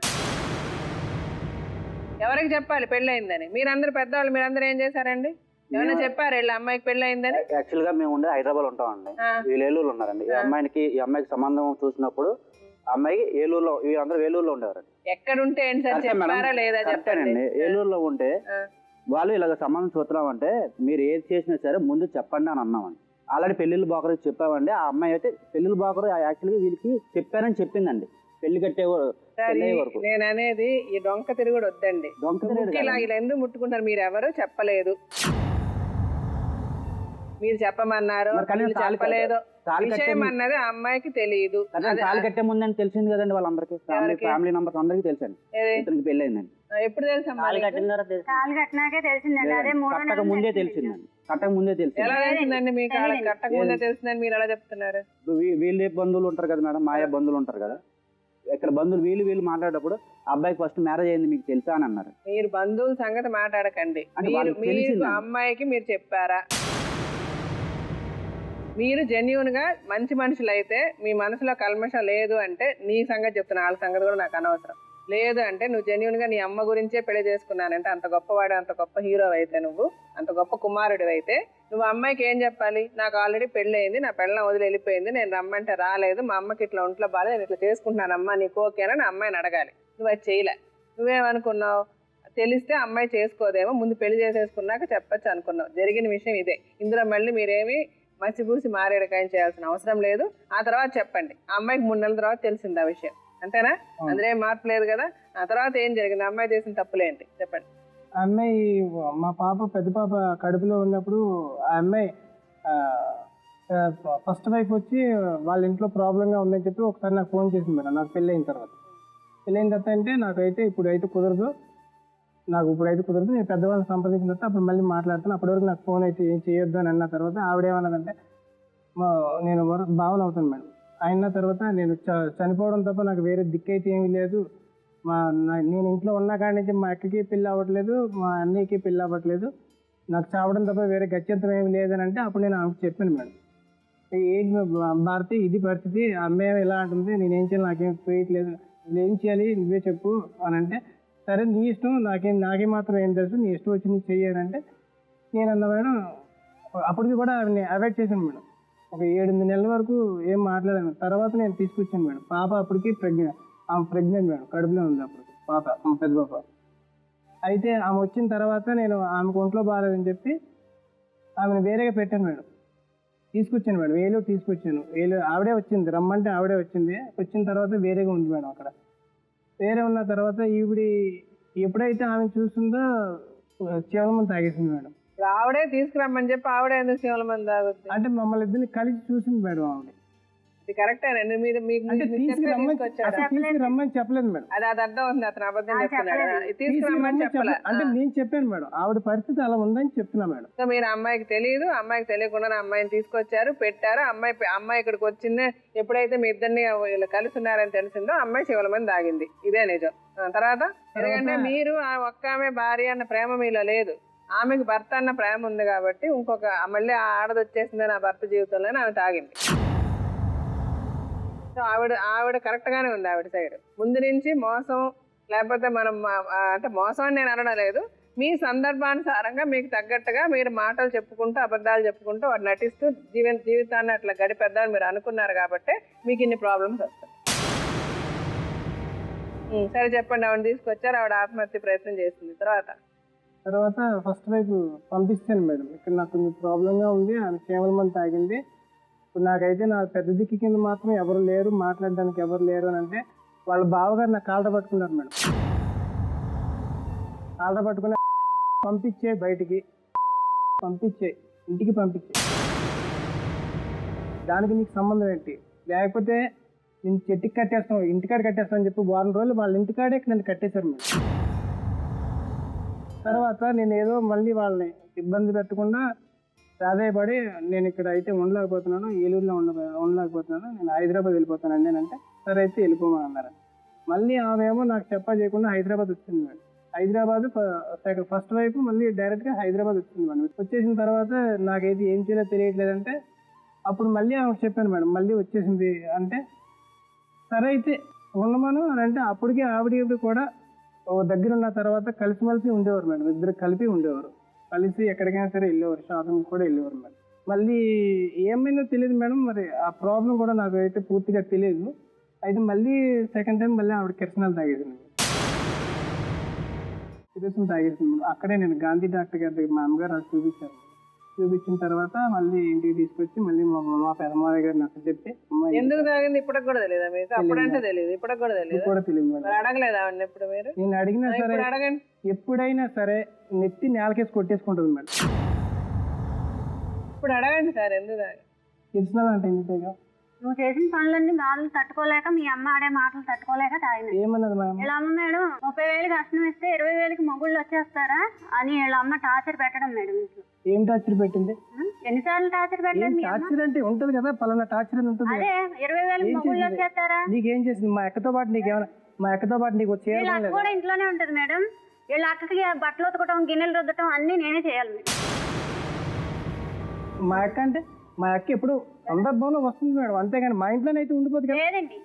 ఎవరికి చెప్పాలి పెళ్లి అయిందని? మీరందరూ పెద్దవాళ్ళు, మీరందరూ ఏం చేశారండి? ఏమైనా చెప్పారు వెళ్ళి అమ్మాయికి పెళ్లి అయిందని? యాక్చువల్ గా మేము ఉండే హైదరాబాద్ ఉంటామండి, వీళ్ళు ఏలూరులో ఉన్నారండి. ఈ అమ్మాయికి సంబంధం చూసినప్పుడు అమ్మాయి ఏలూరులో, వీళ్ళందరూ ఏలూరులో ఉండేవారండి. ఎక్కడుంటే ఏంటి సార్, చెప్పారా లేదా? చెప్పండి. ఏలూరులో ఉంటే వాళ్ళు ఇలాగ సంబంధం చూస్తున్నామంటే మీరు ఏది చేసినా సరే ముందు చెప్పండి అని అన్నామండి. ఆల్రెడీ పెళ్లిళ్ళు బాకరు చెప్పామండి. ఆ అమ్మాయి అయితే పెళ్లిళ్ళు బాకరు యాక్చువల్గా వీళ్ళకి చెప్పారని చెప్పిందండి పెళ్లి కట్టే వరకు. నేను అనేది ఈ డొంక తిరుగుడు వద్దండి. ఇలా ఎందుకు ముట్టుకుంటారు? మీరు ఎవరు చెప్పలేదు, మీరు చెప్పమన్నారు, చెప్పలేదు. విషయం అన్నది ఆ అమ్మాయికి తెలియదు. తాళి కట్టే ముందని తెలిసింది కదండి వాళ్ళందరికీ, ఫ్యామిలీ మెంబర్స్ అందరికీ తెలుసండి ఇతనికి పెళ్లి అయిందండి. ఎప్పుడు తెలుసా? కట్టినాకే తెలిసిందండి. అదే కట్టక ముందే తెలిసిందండి. కట్టక ముందే తెలిసింది. ఎలా తెలిసిందండి మీకు? కట్టక ముందే తెలిసిందని మీరు ఎలా చెప్తున్నారు? వీళ్ళే బంధువులు ఉంటారు కదా మేడం, మాయ బంధువులు ఉంటారు కదా, ఇక్కడ బంధువులు వీళ్ళు మాట్లాడేటప్పుడు అబ్బాయికి ఫస్ట్ మ్యారేజ్ అయింది మీకు తెలుసా అని అన్నారు. మీరు బంధువుల సంగతి మాట్లాడకండి. అమ్మాయికి మీరు చెప్పారా? మీరు జెన్యూన్ గా మంచి మనుషులు అయితే, మీ మనసులో కల్మషం లేదు అంటే, నీ సంగతి చెప్తున్నా, వాళ్ళ సంగతి కూడా నాకు అనవసరం. లేదు అంటే నువ్వు జెన్యూన్ గా నీ అమ్మ గురించే పెళ్లి చేసుకున్నానంటే, అంత గొప్పవాడు, అంత గొప్ప హీరో అయితే, నువ్వు అంత గొప్ప కుమారుడు అయితే, నువ్వు అమ్మాయికి ఏం చెప్పాలి? నాకు ఆల్రెడీ పెళ్లి అయింది, నా పెళ్ళం వదిలి వెళ్ళిపోయింది, నేను రమ్మంటే రాలేదు, మా అమ్మకి ఇట్లా ఒంట్లో బాగా, నేను ఇట్లా చేసుకుంటున్నానమ్మా, నీకు ఓకేనా? నా అమ్మాయిని అడగాలి. నువ్వు అది చేయలే. నువ్వేమనుకున్నావు? తెలిస్తే అమ్మాయి చేసుకోదేమో, ముందు పెళ్లి చేసేసుకున్నాక చెప్పచ్చు అనుకున్నావు. జరిగిన విషయం ఇదే. ఇందులో మళ్ళీ మీరేమి మసిపూసి మారేడుకాయం చేయాల్సిన అవసరం లేదు. ఆ తర్వాత చెప్పండి. ఆ అమ్మాయికి 3 నెలల తర్వాత తెలిసింది ఆ విషయం, అంతేనా? అందులో ఏం మార్పు లేదు కదా. ఆ తర్వాత ఏం జరిగింది? అమ్మాయి చేసిన తప్పులేంటి చెప్పండి. అమ్మాయి మా పెద్ద పాప కడుపులో ఉన్నప్పుడు ఆ అమ్మాయి ఫస్ట్ వైఫ్ వచ్చి వాళ్ళ ఇంట్లో ప్రాబ్లంగా ఉందని చెప్పి ఒకసారి నాకు ఫోన్ చేసింది మేడం, నాకు పెళ్ళైన తర్వాత. అంటే నాకైతే ఇప్పుడైతే కుదరదు, నేను పెద్దవాళ్ళని సంప్రదించిన తర్వాత అప్పుడు మళ్ళీ మాట్లాడతాను, అప్పటివరకు నాకు ఫోన్ అయితే ఏం చేయొద్దు అని అన్న తర్వాత ఆవిడేమన్నదంటే, నేను భావన అవుతాను మేడం. అయిన తర్వాత నేను చనిపోవడం తప్ప నాకు వేరే దిక్కైతే ఏమీ లేదు. నేను ఇంట్లో ఉన్న కాడి నుంచి మా అక్కకి పెళ్ళి అవ్వట్లేదు, మా అన్నయ్యకి పెళ్ళి అవ్వట్లేదు, నాకు చావడం తప్ప వేరే గత్యంతరం ఏమి లేదని అంటే అప్పుడు నేను ఆమెకు చెప్పాను మేడం, ఏంటి భారతి ఇది పరిస్థితి, అమ్మాయి ఎలా అంటుంది, నేనేం చేయాలి, నాకేం పోయట్లేదు, ఏం చేయాలి నువ్వే చెప్పు అని అంటే, సరే నీ ఇష్టం, నాకే మాత్రం ఏం తెలుసు, నీ ఇష్టం వచ్చింది చెయ్యాలంటే నేను అన్న మేడం. అప్పటికి కూడా ఆవిడని అవాయిడ్ చేశాను మేడం. ఒక 7-8 నెలల వరకు ఏం మాట్లాడాను. తర్వాత నేను తీసుకొచ్చాను మేడం. పాప అప్పటికి ప్రెగ్నెంట్ మేడం, కడుపులో ఉంది అప్పుడు పాప, పెద్ద పాప. అయితే ఆమె వచ్చిన తర్వాత నేను ఆమెకు ఒంట్లో బాగాలేదని చెప్పి ఆమెను వేరేగా పెట్టాను మేడం. తీసుకొచ్చాను మేడం, ఏలూరు తీసుకొచ్చాను. ఆవిడే వచ్చింది, రమ్మంటే ఆవిడే వచ్చింది. వచ్చిన తర్వాత వేరేగా ఉంది మేడం అక్కడ. వేరే ఉన్న తర్వాత ఈవిడి ఎప్పుడైతే ఆమె చూస్తుందో చీవలమంది తాగేసింది మేడం. ఇప్పుడు ఆవిడే తీసుకురమ్మని చెప్పి ఆవిడే ఎందుకు శివల మంది తాగుద్ది? అంటే మమ్మల్ని ఇద్దరిని కలిసి చూసింది మేడం ఆవిడ. ఇది కరెక్టేనండి. మీరు మీకు అంటే తీసుకొచ్చారా? తీసుకురమ్మని చెప్పలేదు మేడం. అది అర్థం ఉంది, అతను అబద్ధం చెప్తున్నాడు. తీసుకురమ్మని చెప్పలే. అంటే నేను చెప్పాను మేడం, ఆవిడ పరిస్థితి అలా ఉందని చెప్తున్నా మేడం. సో మీరు అమ్మాయికి తెలియదు, అమ్మాయికి తెలియకుండా అమ్మాయిని తీసుకొచ్చారు, పెట్టారు. అమ్మాయి ఇక్కడికి వచ్చిందే ఎప్పుడైతే మీ ఇద్దరిని వీళ్ళు కలిసి ఉన్నారని తెలిసిందో అమ్మాయి శివల మంది తాగింది. ఇదే నిజం. తర్వాత ఎందుకంటే మీరు ఆ ఒక్క ఆమె భార్య అన్న ప్రేమ మీలో లేదు, ఆమెకు భర్త అన్న ప్రేమ ఉంది కాబట్టి ఇంకొక మళ్ళీ ఆ ఆడది వచ్చేసింది నా భర్త జీవితంలోనే ఆమె తాగింది. సో ఆవిడ కరెక్ట్ గానే ఉంది. ఆవిడ సైడ్ ముందు నుంచి మోసం, లేకపోతే మనం అంటే మోసం అని నేను అనడం లేదు, మీ సందర్భానుసారంగా మీకు తగ్గట్టుగా మీరు మాటలు చెప్పుకుంటూ అబద్ధాలు చెప్పుకుంటూ వాడు నటిస్తూ జీవితాన్ని అట్లా గడిపేద్దామని మీరు అనుకున్నారు కాబట్టి మీకు ఇన్ని ప్రాబ్లమ్స్ వస్తాయి. సరే చెప్పండి. ఆవిడ తీసుకొచ్చారు, ఆవిడ ఆత్మహత్య ప్రయత్నం చేసింది. తర్వాత ఫస్ట్ వైపు పంపిస్తాను మేడం, ఇక్కడ నాకు కొంచెం ప్రాబ్లంగా ఉంది, ఆమె కేవలం తాగింది. ఇప్పుడు నాకైతే నా పెద్ద దిక్కు కింద మాత్రం ఎవరు లేరు, మాట్లాడడానికి ఎవరు లేరు అని అంటే వాళ్ళ బావగారు నాకు కాళ్ళ పట్టుకున్నారు మేడం. కాళ్ళ పట్టుకుని పంపించే బయటికి, ఇంటికి పంపించే, దానికి నీకు సంబంధం ఏంటి, లేకపోతే నేను చెట్టుకి కట్టేస్తాం, ఇంటికాడ కట్టేస్తాం అని చెప్పి వారం రోజులు వాళ్ళ ఇంటికాడే నన్ను కట్టేశారు మేడం. తర్వాత నేను ఏదో మళ్ళీ వాళ్ళని ఇబ్బంది పెట్టకుండా ప్రాధాయపడి నేను ఇక్కడ అయితే ఉండలేకపోతున్నాను, ఏలూరులో ఉండలేకపోతున్నాను, నేను హైదరాబాద్ వెళ్ళిపోతానండి అని అంటే సరే అయితే వెళ్ళిపోమని అన్నారు. మళ్ళీ ఆమె ఏమో నాకు చేయకుండా హైదరాబాద్ వచ్చింది మేడం. హైదరాబాద్ ఫస్ట్ వైపు మళ్ళీ డైరెక్ట్గా హైదరాబాద్ వచ్చింది మేడం. వచ్చేసిన తర్వాత నాకైతే ఏం చేయాలో తెలియట్లేదంటే అప్పుడు మళ్ళీ ఆమెకు చెప్పాను మేడం, మళ్ళీ వచ్చేసింది అంటే సరే అయితే ఉండమను అని అంటే అప్పటికే ఆవిడ కూడా దగ్గర ఉన్న తర్వాత కలిసిమెలిసి ఉండేవారు మేడం. ఇద్దరు కలిపి ఉండేవారు, కలిసి ఎక్కడికైనా సరే వెళ్ళేవారు, షాపింగ్ కూడా వెళ్ళేవారు మేడం. మళ్ళీ ఏమైందో తెలియదు మేడం, మరి ఆ ప్రాబ్లం కూడా నాకు అయితే పూర్తిగా తెలియదు. అయితే మళ్ళీ సెకండ్ టైం మళ్ళీ ఆవిడ కిరసనాలు తాగేసింది, మేడం. అక్కడే నేను గాంధీ డాక్టర్ గారి దగ్గర మా అమ్మగారు అది చూపించిన తర్వాత మళ్ళీ ఇంటికి తీసుకొచ్చి మళ్ళీ మా పెదమావయ్య గారు నాకు చెప్పి ఎందుకు తాగింది ఇప్పటికి కూడా తెలియదా మీకు? అప్పుడంటే తెలియదు, ఇప్పటికి కూడా తెలియదు మేడం. అడగలేదా ఇప్పుడు మీరు? నేను అడిగినా సరే అడగండి, ఎప్పుడైనా సరే నెత్తి నేలకేసి కొట్టేసుకుంటుంది మేడం. ఇప్పుడు అడగండి సార్ ఎందుకు తాగి? తెలిసినది అంటే ఎందుకు నువ్వు చేసిన పనులన్నీ బాధలు తట్టుకోలేక, మీ అమ్మ ఆడే మాటలు తట్టుకోలేక తాగిన. ఏమన్నది మా వీళ్ళ అమ్మ మేడం 30,000 కష్టం ఇస్తే 20,000కి మొగుళ్ళు వచ్చేస్తారా అని వీళ్ళ అమ్మ టార్చర్ పెట్టడం మేడం. ఇంట్లో ఏం టార్చర్ పెట్టింది? ఎన్నిసార్లు టార్చర్ పెట్టండి? టార్చర్ అంటే ఉంటది కదా, పలానా టార్చర్ అని ఉంటుంది. అదే 20,000కి మొగుళ్ళు వచ్చేస్తారా? నీకేం చేసింది? మా అక్కతో పాటు నీకేమైనా నీకు వీళ్ళ అక్క కూడా ఇంట్లోనే ఉంటది మేడం. వీళ్ళ అక్కకి బట్టలు ఉతకటం, గిన్నెలు రుద్దటం అన్ని నేనే చేయాలి మేడం. మా అక్క అంటే మా అక్క ఎప్పుడు సందర్భంలో వస్తుంది మేడం, అంతేగాని మా ఇంట్లోనే అయితే ఉండిపోతుంది కదా. లేదండి,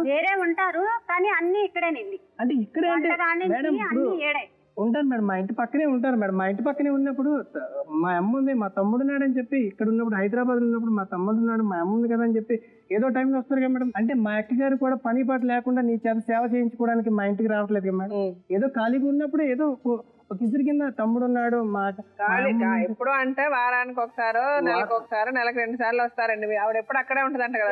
వేరే ఉంటారు కానీ అన్ని ఇక్కడేనండి. అంటే ఇక్కడే అంటే మేడం ఇప్పుడు ఉంటాను మేడం, మా ఇంటి పక్కనే ఉంటారు మేడం. మా ఇంటి పక్కనే ఉన్నప్పుడు మా అమ్మ ఉంది, మా తమ్ముడు ఉన్నాడని చెప్పి ఇక్కడ ఉన్నప్పుడు హైదరాబాద్ ఉన్నప్పుడు మా తమ్ముడు ఉన్నాడు, మా అమ్మ ఉంది కదా అని చెప్పి ఏదో టైంలో వస్తారు కదా మేడం. అంటే మా అక్క గారు కూడా పని పాట లేకుండా నీ చేత సేవ చేయించుకోవడానికి మా ఇంటికి రావట్లేదు కదా మేడం. ఏదో ఖాళీగా ఉన్నప్పుడు ఏదో ఒక ఇద్దరు కింద తమ్ముడు ఉన్నాడు. మా ఎప్పుడు అంటే వారానికి ఒకసారో నెలకు ఒకసారో నెలకు 2 సార్లు వస్తారండి. ఆవిడ ఎప్పుడు అక్కడే ఉంటదంట కదా,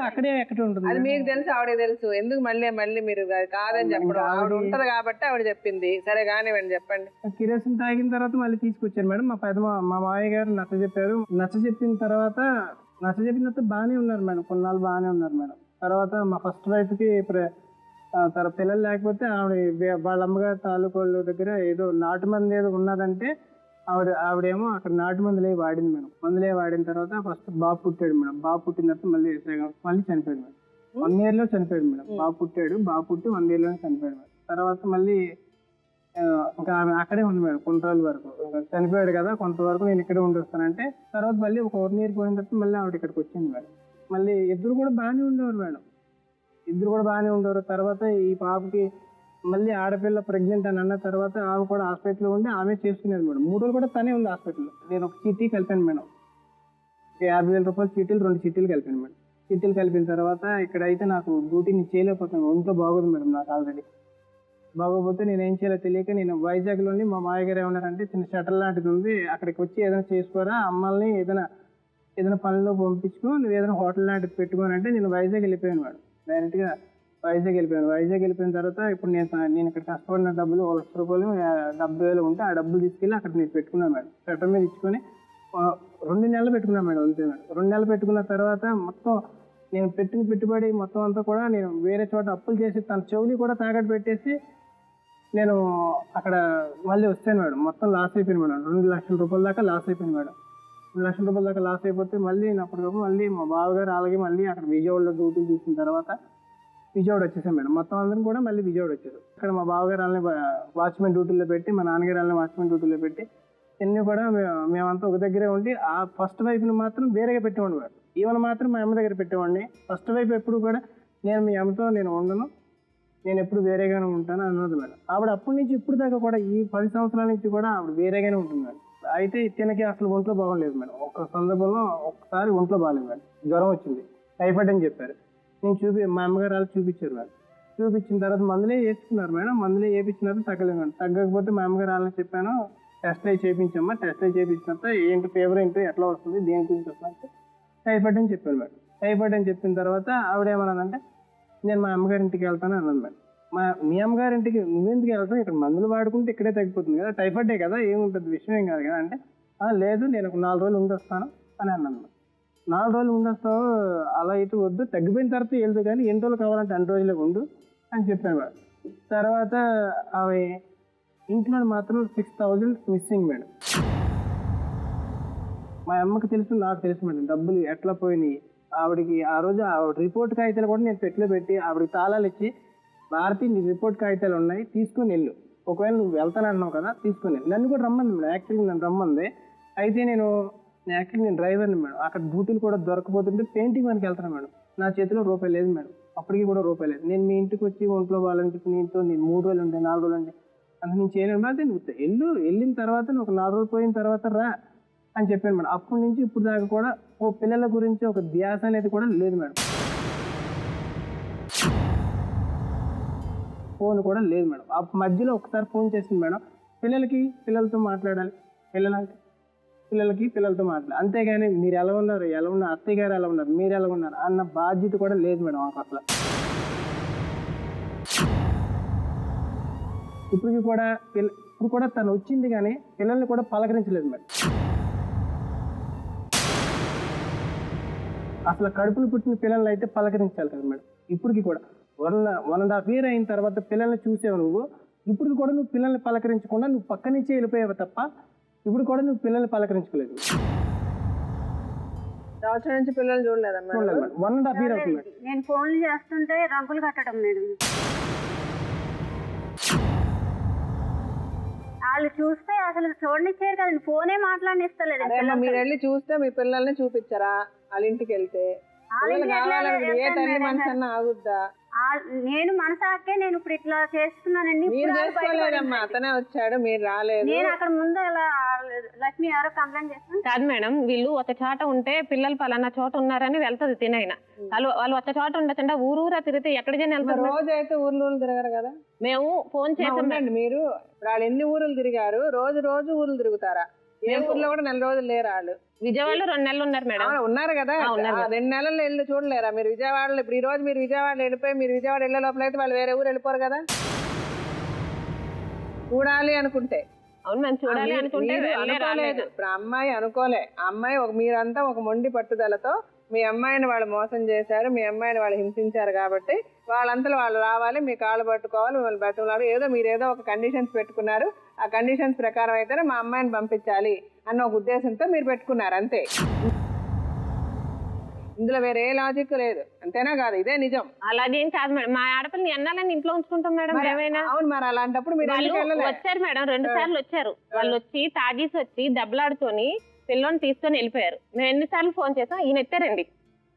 అక్కడే ఎక్కడ ఉంటుంది అది మీకు తెలుసు, ఆవిడకి తెలుసు. ఎందుకు మళ్ళీ మీరు కాదని చెప్పడం? ఆవిడ ఉంటది కాబట్టి ఆవిడ చెప్పింది. సరే కానివ్వండి, చెప్పండి. కిరోసిన్ తాగిన తర్వాత మళ్ళీ తీసుకొచ్చారు మేడం. మా మామయ్య గారు నచ్చ చెప్పిన తర్వాత బాగానే ఉన్నారు మేడం, కొన్నాళ్ళు బాగానే ఉన్నారు మేడం. తర్వాత మా ఫస్ట్ వైఫ్కి తన పిల్లలు లేకపోతే వాళ్ళ అమ్మగారు తాలూకోళ్ళ దగ్గర ఏదో నాటు మంది ఏదో ఉన్నదంటే ఆవిడేమో అక్కడ నాటు మందులే వాడింది మేడం. మందులే వాడిన తర్వాత ఫస్ట్ బాబు పుట్టాడు మేడం. బాబు పుట్టిన తర్వాత మళ్ళీ చనిపోయాడు మేడం. 1 year లో చనిపోయాడు మేడం. బాబు పుట్టి 1 year లోనే చనిపోయాడు మేడం. తర్వాత మళ్ళీ ఇంకా ఆమె అక్కడే ఉంది మేడం కొన్ని రోజుల వరకు. చనిపోయాడు కదా, కొంతవరకు నేను ఇక్కడే ఉండొస్తానంటే తర్వాత మళ్ళీ ఒక 1 year పోయిన తర్వాత మళ్ళీ ఆవిడ ఇక్కడికి వచ్చింది మేడం. మళ్ళీ ఇద్దరు కూడా బాగానే ఉండేవారు మేడం. తర్వాత ఈ పాపకి మళ్ళీ ఆడపిల్ల ప్రెగ్నెంట్ అని అన్న తర్వాత ఆమె కూడా హాస్పిటల్లో ఉండి ఆమె చేసుకునేది మేడం. 3 రోజులు కూడా తనే ఉంది హాస్పిటల్లో. నేను ఒక చీటీ కలిపాను మేడం, 50,000 రూపాయలు చీటీలు 2 చీటీలు కలిపాను మేడం. చీటీలు కలిపిన తర్వాత ఇక్కడైతే నాకు డ్యూటీని చేయలేకపోతాను, ఒంట్లో బాగోదు మేడం. నాకు ఆల్రెడీ బాగోపోతే నేను ఏం చేయాలో తెలియక నేను వైజాగ్లోని మా మామయ్య గారు ఏమన్నారంటే చిన్న షటర్ లాంటిది ఉంది, అక్కడికి వచ్చి ఏదైనా చేసుకోరా, అమ్మల్ని ఏదైనా ఏదైనా పనిలో పంపించుకో, నువ్వు ఏదైనా హోటల్ లాంటిది పెట్టుకొని అంటే నేను వైజాగ్ వెళ్ళిపోయాను మేడం. డైరెక్ట్గా వైజాగ్ వెళ్ళిపోయిన తర్వాత ఇప్పుడు నేను ఇక్కడ కష్టపడిన డబ్బులు 1,00,000 రూపాయలు 70,000 ఉంటే ఆ డబ్బులు తీసుకెళ్ళి అక్కడ నేను పెట్టుకున్నాను మేడం. చట్టం మీద ఇచ్చుకొని 2 నెలలు పెట్టుకున్నాను మేడం. అంతే మేడం. 2 నెలలు పెట్టుకున్న తర్వాత మొత్తం నేను పెట్టిన పెట్టుబడి మొత్తం అంతా కూడా నేను వేరే చోట అప్పులు చేసి తన చెవులు కూడా తాకట్టు పెట్టేసి నేను అక్కడ మళ్ళీ వచ్చాను మేడం. మొత్తం లాస్ అయిపోయింది మేడం. 2,00,000 రూపాయల దాకా లాస్ అయిపోయింది మేడం. 2,00,000 రూపాయల దాకా లాస్ అయిపోతే మళ్ళీ అప్పటికప్పుడు మళ్ళీ మా బావగారు అలాగే మళ్ళీ అక్కడ విజయవాడలో డ్యూటీ చూసిన తర్వాత విజయవాడ వచ్చేసాం మేడం. మొత్తం అందరం కూడా మళ్ళీ విజయవాడ వచ్చారు. అక్కడ మా బావగారు వాళ్ళని వాచ్మెన్ డ్యూటీలో పెట్టి, మా నాన్నగారు వాళ్ళని వాచ్మెన్ డ్యూటీలో పెట్టి అన్నీ కూడా మేమంతా ఒక దగ్గరే ఉండి ఆ ఫస్ట్ వైఫ్ని మాత్రం వేరేగా పెట్టేవాడిని మేడం. ఈవెన్ మాత్రం మా అమ్మ దగ్గర పెట్టేవాడిని. ఫస్ట్ వైఫ్ ఎప్పుడు కూడా నేను మీ అమ్మతో నేను ఉండను, నేను ఎప్పుడు వేరేగానే ఉంటాను అన్నది మేడం. ఆవిడ అప్పటి నుంచి ఇప్పుడు దాకా కూడా ఈ 10 సంవత్సరాల నుంచి కూడా ఆవిడ వేరేగానే ఉంటుంది మేడం. అయితే తినకి అసలు ఒంట్లో బాగోలేదు మేడం. ఒక సందర్భంలో ఒకసారి ఒంట్లో బాగాలేదు మేడం. జ్వరం వచ్చింది, టైఫాయిడ్ అని చెప్పారు. నేను మా అమ్మగారు వాళ్ళు చూపించారు మేడం. చూపించిన తర్వాత మందులే వేసుకున్నారు మేడం. మందులే వేయించినారు, తగ్గలేదు మేడం. తగ్గకపోతే మా అమ్మగారు వాళ్ళని చెప్పాను, టెస్ట్ అయి చేయించమ్మా. టెస్ట్ అయి చేయించినంత ఏంటి ఫీవర్ ఏంటి, ఎట్లా వస్తుంది, దేని గురించి వస్తుందంటే టైఫాయిడ్ అని చెప్పాను మేడం. టైఫాయిడ్ అని చెప్పిన తర్వాత ఆవిడేమన్నదంటే నేను మా అమ్మగారింటికి వెళ్తాను అన్నాను మేడం. మీ అమ్మగారింటికి నువ్వెందుకు వెళ్తావు, ఇక్కడ మందులు వాడుకుంటే ఇక్కడే తగ్గిపోతుంది కదా, టైఫాయిడే కదా, ఏముంటుంది, విషయం ఏం కాదు కదా అంటే లేదు నేను ఒక 4 రోజులు ఉండొస్తాను అని అన్నాను మేడం. 4 రోజులు ఉండొస్తావు, అలా అయితే వద్దు, తగ్గిపోయిన తర్వాత వెళ్దు కానీ ఎన్ని రోజులు కావాలంటే 2 రోజులే ఉండు అని చెప్పాను మేడం. తర్వాత అవి ఇంట్లో మాత్రం 6,000 మిస్సింగ్ మేడం. మా అమ్మకి తెలుసు, నాకు తెలుసు మేడం డబ్బులు ఎట్లా పోయినాయి. ఆవిడకి ఆ రోజు ఆవిడ రిపోర్ట్ కాగితాలు కూడా నేను పెట్టులో పెట్టి ఆవిడకి తాళాలు ఇచ్చి, భారతి నీ రిపోర్ట్ కాగితాలు ఉన్నాయి తీసుకొని వెళ్ళు, ఒకవేళ నువ్వు వెళ్తానన్నావు కదా తీసుకొని వెళ్ళు. నన్ను కూడా రమ్మంది మేడం. యాక్చువల్గా నన్ను రమ్మంది. అయితే నేను డ్రైవర్ని మేడం. అక్కడ డ్యూటీలు కూడా దొరకపోతుంటే పెయింటింగ్ మనకి వెళ్తాను మేడం. నా చేతిలో రూపాయి లేదు మేడం. అప్పటికి కూడా రూపాయి లేదు. నేను మీ ఇంటికి వచ్చి ఒంట్లో వాళ్ళని చెప్పి నీతో నేను 3 రోజులు ఉంటే 4 రోజులు ఉంటే అంత నేను చేయలేను. అయితే నువ్వు వెళ్ళిన తర్వాత నువ్వు ఒక 4 రోజులు పోయిన తర్వాత రా అని చెప్పాను మేడం. అప్పటి నుంచి ఇప్పుడు దాకా కూడా పిల్లల గురించి ఒక ధ్యాస అనేది కూడా లేదు మేడం. ఫోన్ కూడా లేదు మేడం. ఆ మధ్యలో ఒకసారి ఫోన్ చేసింది మేడం. పిల్లలతో మాట్లాడాలి, పిల్లలతో మాట్లాడాలి, అంతేగాని మీరు ఎలా ఉన్నారు, అత్తయ్య గారు ఎలా ఉన్నారు, మీరు ఎలా ఉన్నారు అన్న బాధ్యత కూడా లేదు మేడం మాకు అసలు. ఇప్పుడు కూడా తను వచ్చింది కానీ పిల్లల్ని కూడా పలకరించలేదు మేడం. అసలు కడుపులు పుట్టిన పిల్లల్ని అయితే పలకరించాలి కదా మేడం. ఇప్పటికి కూడా 1.5 year అయిన తర్వాత పిల్లల్ని చూసావు నువ్వు. ఇప్పుడు కూడా నువ్వు పిల్లల్ని పలకరించకుండా నువ్వు పక్క నుంచి వెళ్ళిపోయావు తప్ప ఇప్పుడు కూడా నువ్వు పిల్లల్ని పలకరించుకోలేదు. సంవత్సరం నుంచి పిల్లలు చూడలేదమ్మా? చూడలేదు మేడం. 1.5 year అవుతుంది మేడం. నేను ఫోన్లు చేస్తుంటే రంగులు కట్టడం మేడం. వాళ్ళు చూస్తే అసలు చూడనిచ్చారు కదండి, ఫోనే మాట్లాడిస్తలేదు. మీరు వెళ్ళి చూస్తే మీ పిల్లల్ని చూపించరా? వాళ్ళ ఇంటికి వెళ్తే ఏ తల్లి మనసు అన్నా ఆగుద్దా? నేను మనసాకే నేను ఇప్పుడు ఇట్లా చేస్తున్నానండి. మీరు చేసుకోలేదమ్మా, అతనే వచ్చాడు, మీరు రాలేదు. నేను అక్కడ ముందు లక్ష్మి ఎవరో కంప్లైంట్ చేస్తాను కాదు మేడం. వీళ్ళు ఒక చోట ఉంటే పిల్లలు పలానా చోట ఉన్నారని వెళ్తుంది తినైనా. వాళ్ళు ఒక చోట ఉండొచ్చంటే ఊరూరా తిరిగితే ఎక్కడికైనా వెళ్తారు. రోజు అయితే ఊర్లు తిరగరు కదా. మేము ఫోన్ చేసాం. మీరు వాళ్ళు ఎన్ని ఊర్లు తిరిగారు? రోజు ఊర్లు తిరుగుతారా? ఏ ఊర్లో కూడా 4 రోజులు లేరు వాళ్ళు. విజయవాడలో 2 నెలలు ఉన్నారు మేడం. ఉన్నారు కదా, 2 నెలలు వెళ్ళి చూడలేరా మీరు విజయవాడలో? ఇప్పుడు ఈ రోజు మీరు విజయవాడలో వెళ్ళిపోయి మీరు విజయవాడ వెళ్ళే లోపల అయితే వాళ్ళు వేరే ఊరు వెళ్ళిపోరు కదా చూడాలి అనుకుంటే. అవును మేము చూడాలి అనుకుంటే అనుకోలేదు. ఇప్పుడు అమ్మాయి అనుకోలే. అమ్మాయి మీరంతా ఒక మొండి పట్టుదలతో మీ అమ్మాయిని వాళ్ళు మోసం చేశారు, మీ అమ్మాయిని వాళ్ళు హింసించారు కాబట్టి వాళ్ళంతలో వాళ్ళు రావాలి, మీ కాళ్ళు పట్టుకోవాలి, మిమ్మల్ని బతుకులాడు. మీరేదో ఒక కండిషన్స్ పెట్టుకున్నారు. ఆ కండిషన్స్ ప్రకారం అయితేనే మా అమ్మాయిని పంపించాలి అన్న ఒక ఉద్దేశంతో మీరు పెట్టుకున్నారు అంతే. ఇందులో వేరే ఏ లాజిక్ లేదు. అంతేనా కాదు? ఇదే నిజం. అలాగేం కాదు మేడం. మా ఆడపిల్లని ఎన్నాలని ఇంట్లో ఉంచుకుంటాం మేడం. ఏమైనా అవును మరి అలాంటప్పుడు మీరు వచ్చారు మేడం. 2 సార్లు వచ్చారు. వాళ్ళు వచ్చి తాగేసి వచ్చి దెబ్బలాడుకొని పిల్లని తీసుకొని వెళ్ళిపోయారు. మేము ఎన్నిసార్లు ఫోన్ చేసాం. ఈయన ఎత్తారండి.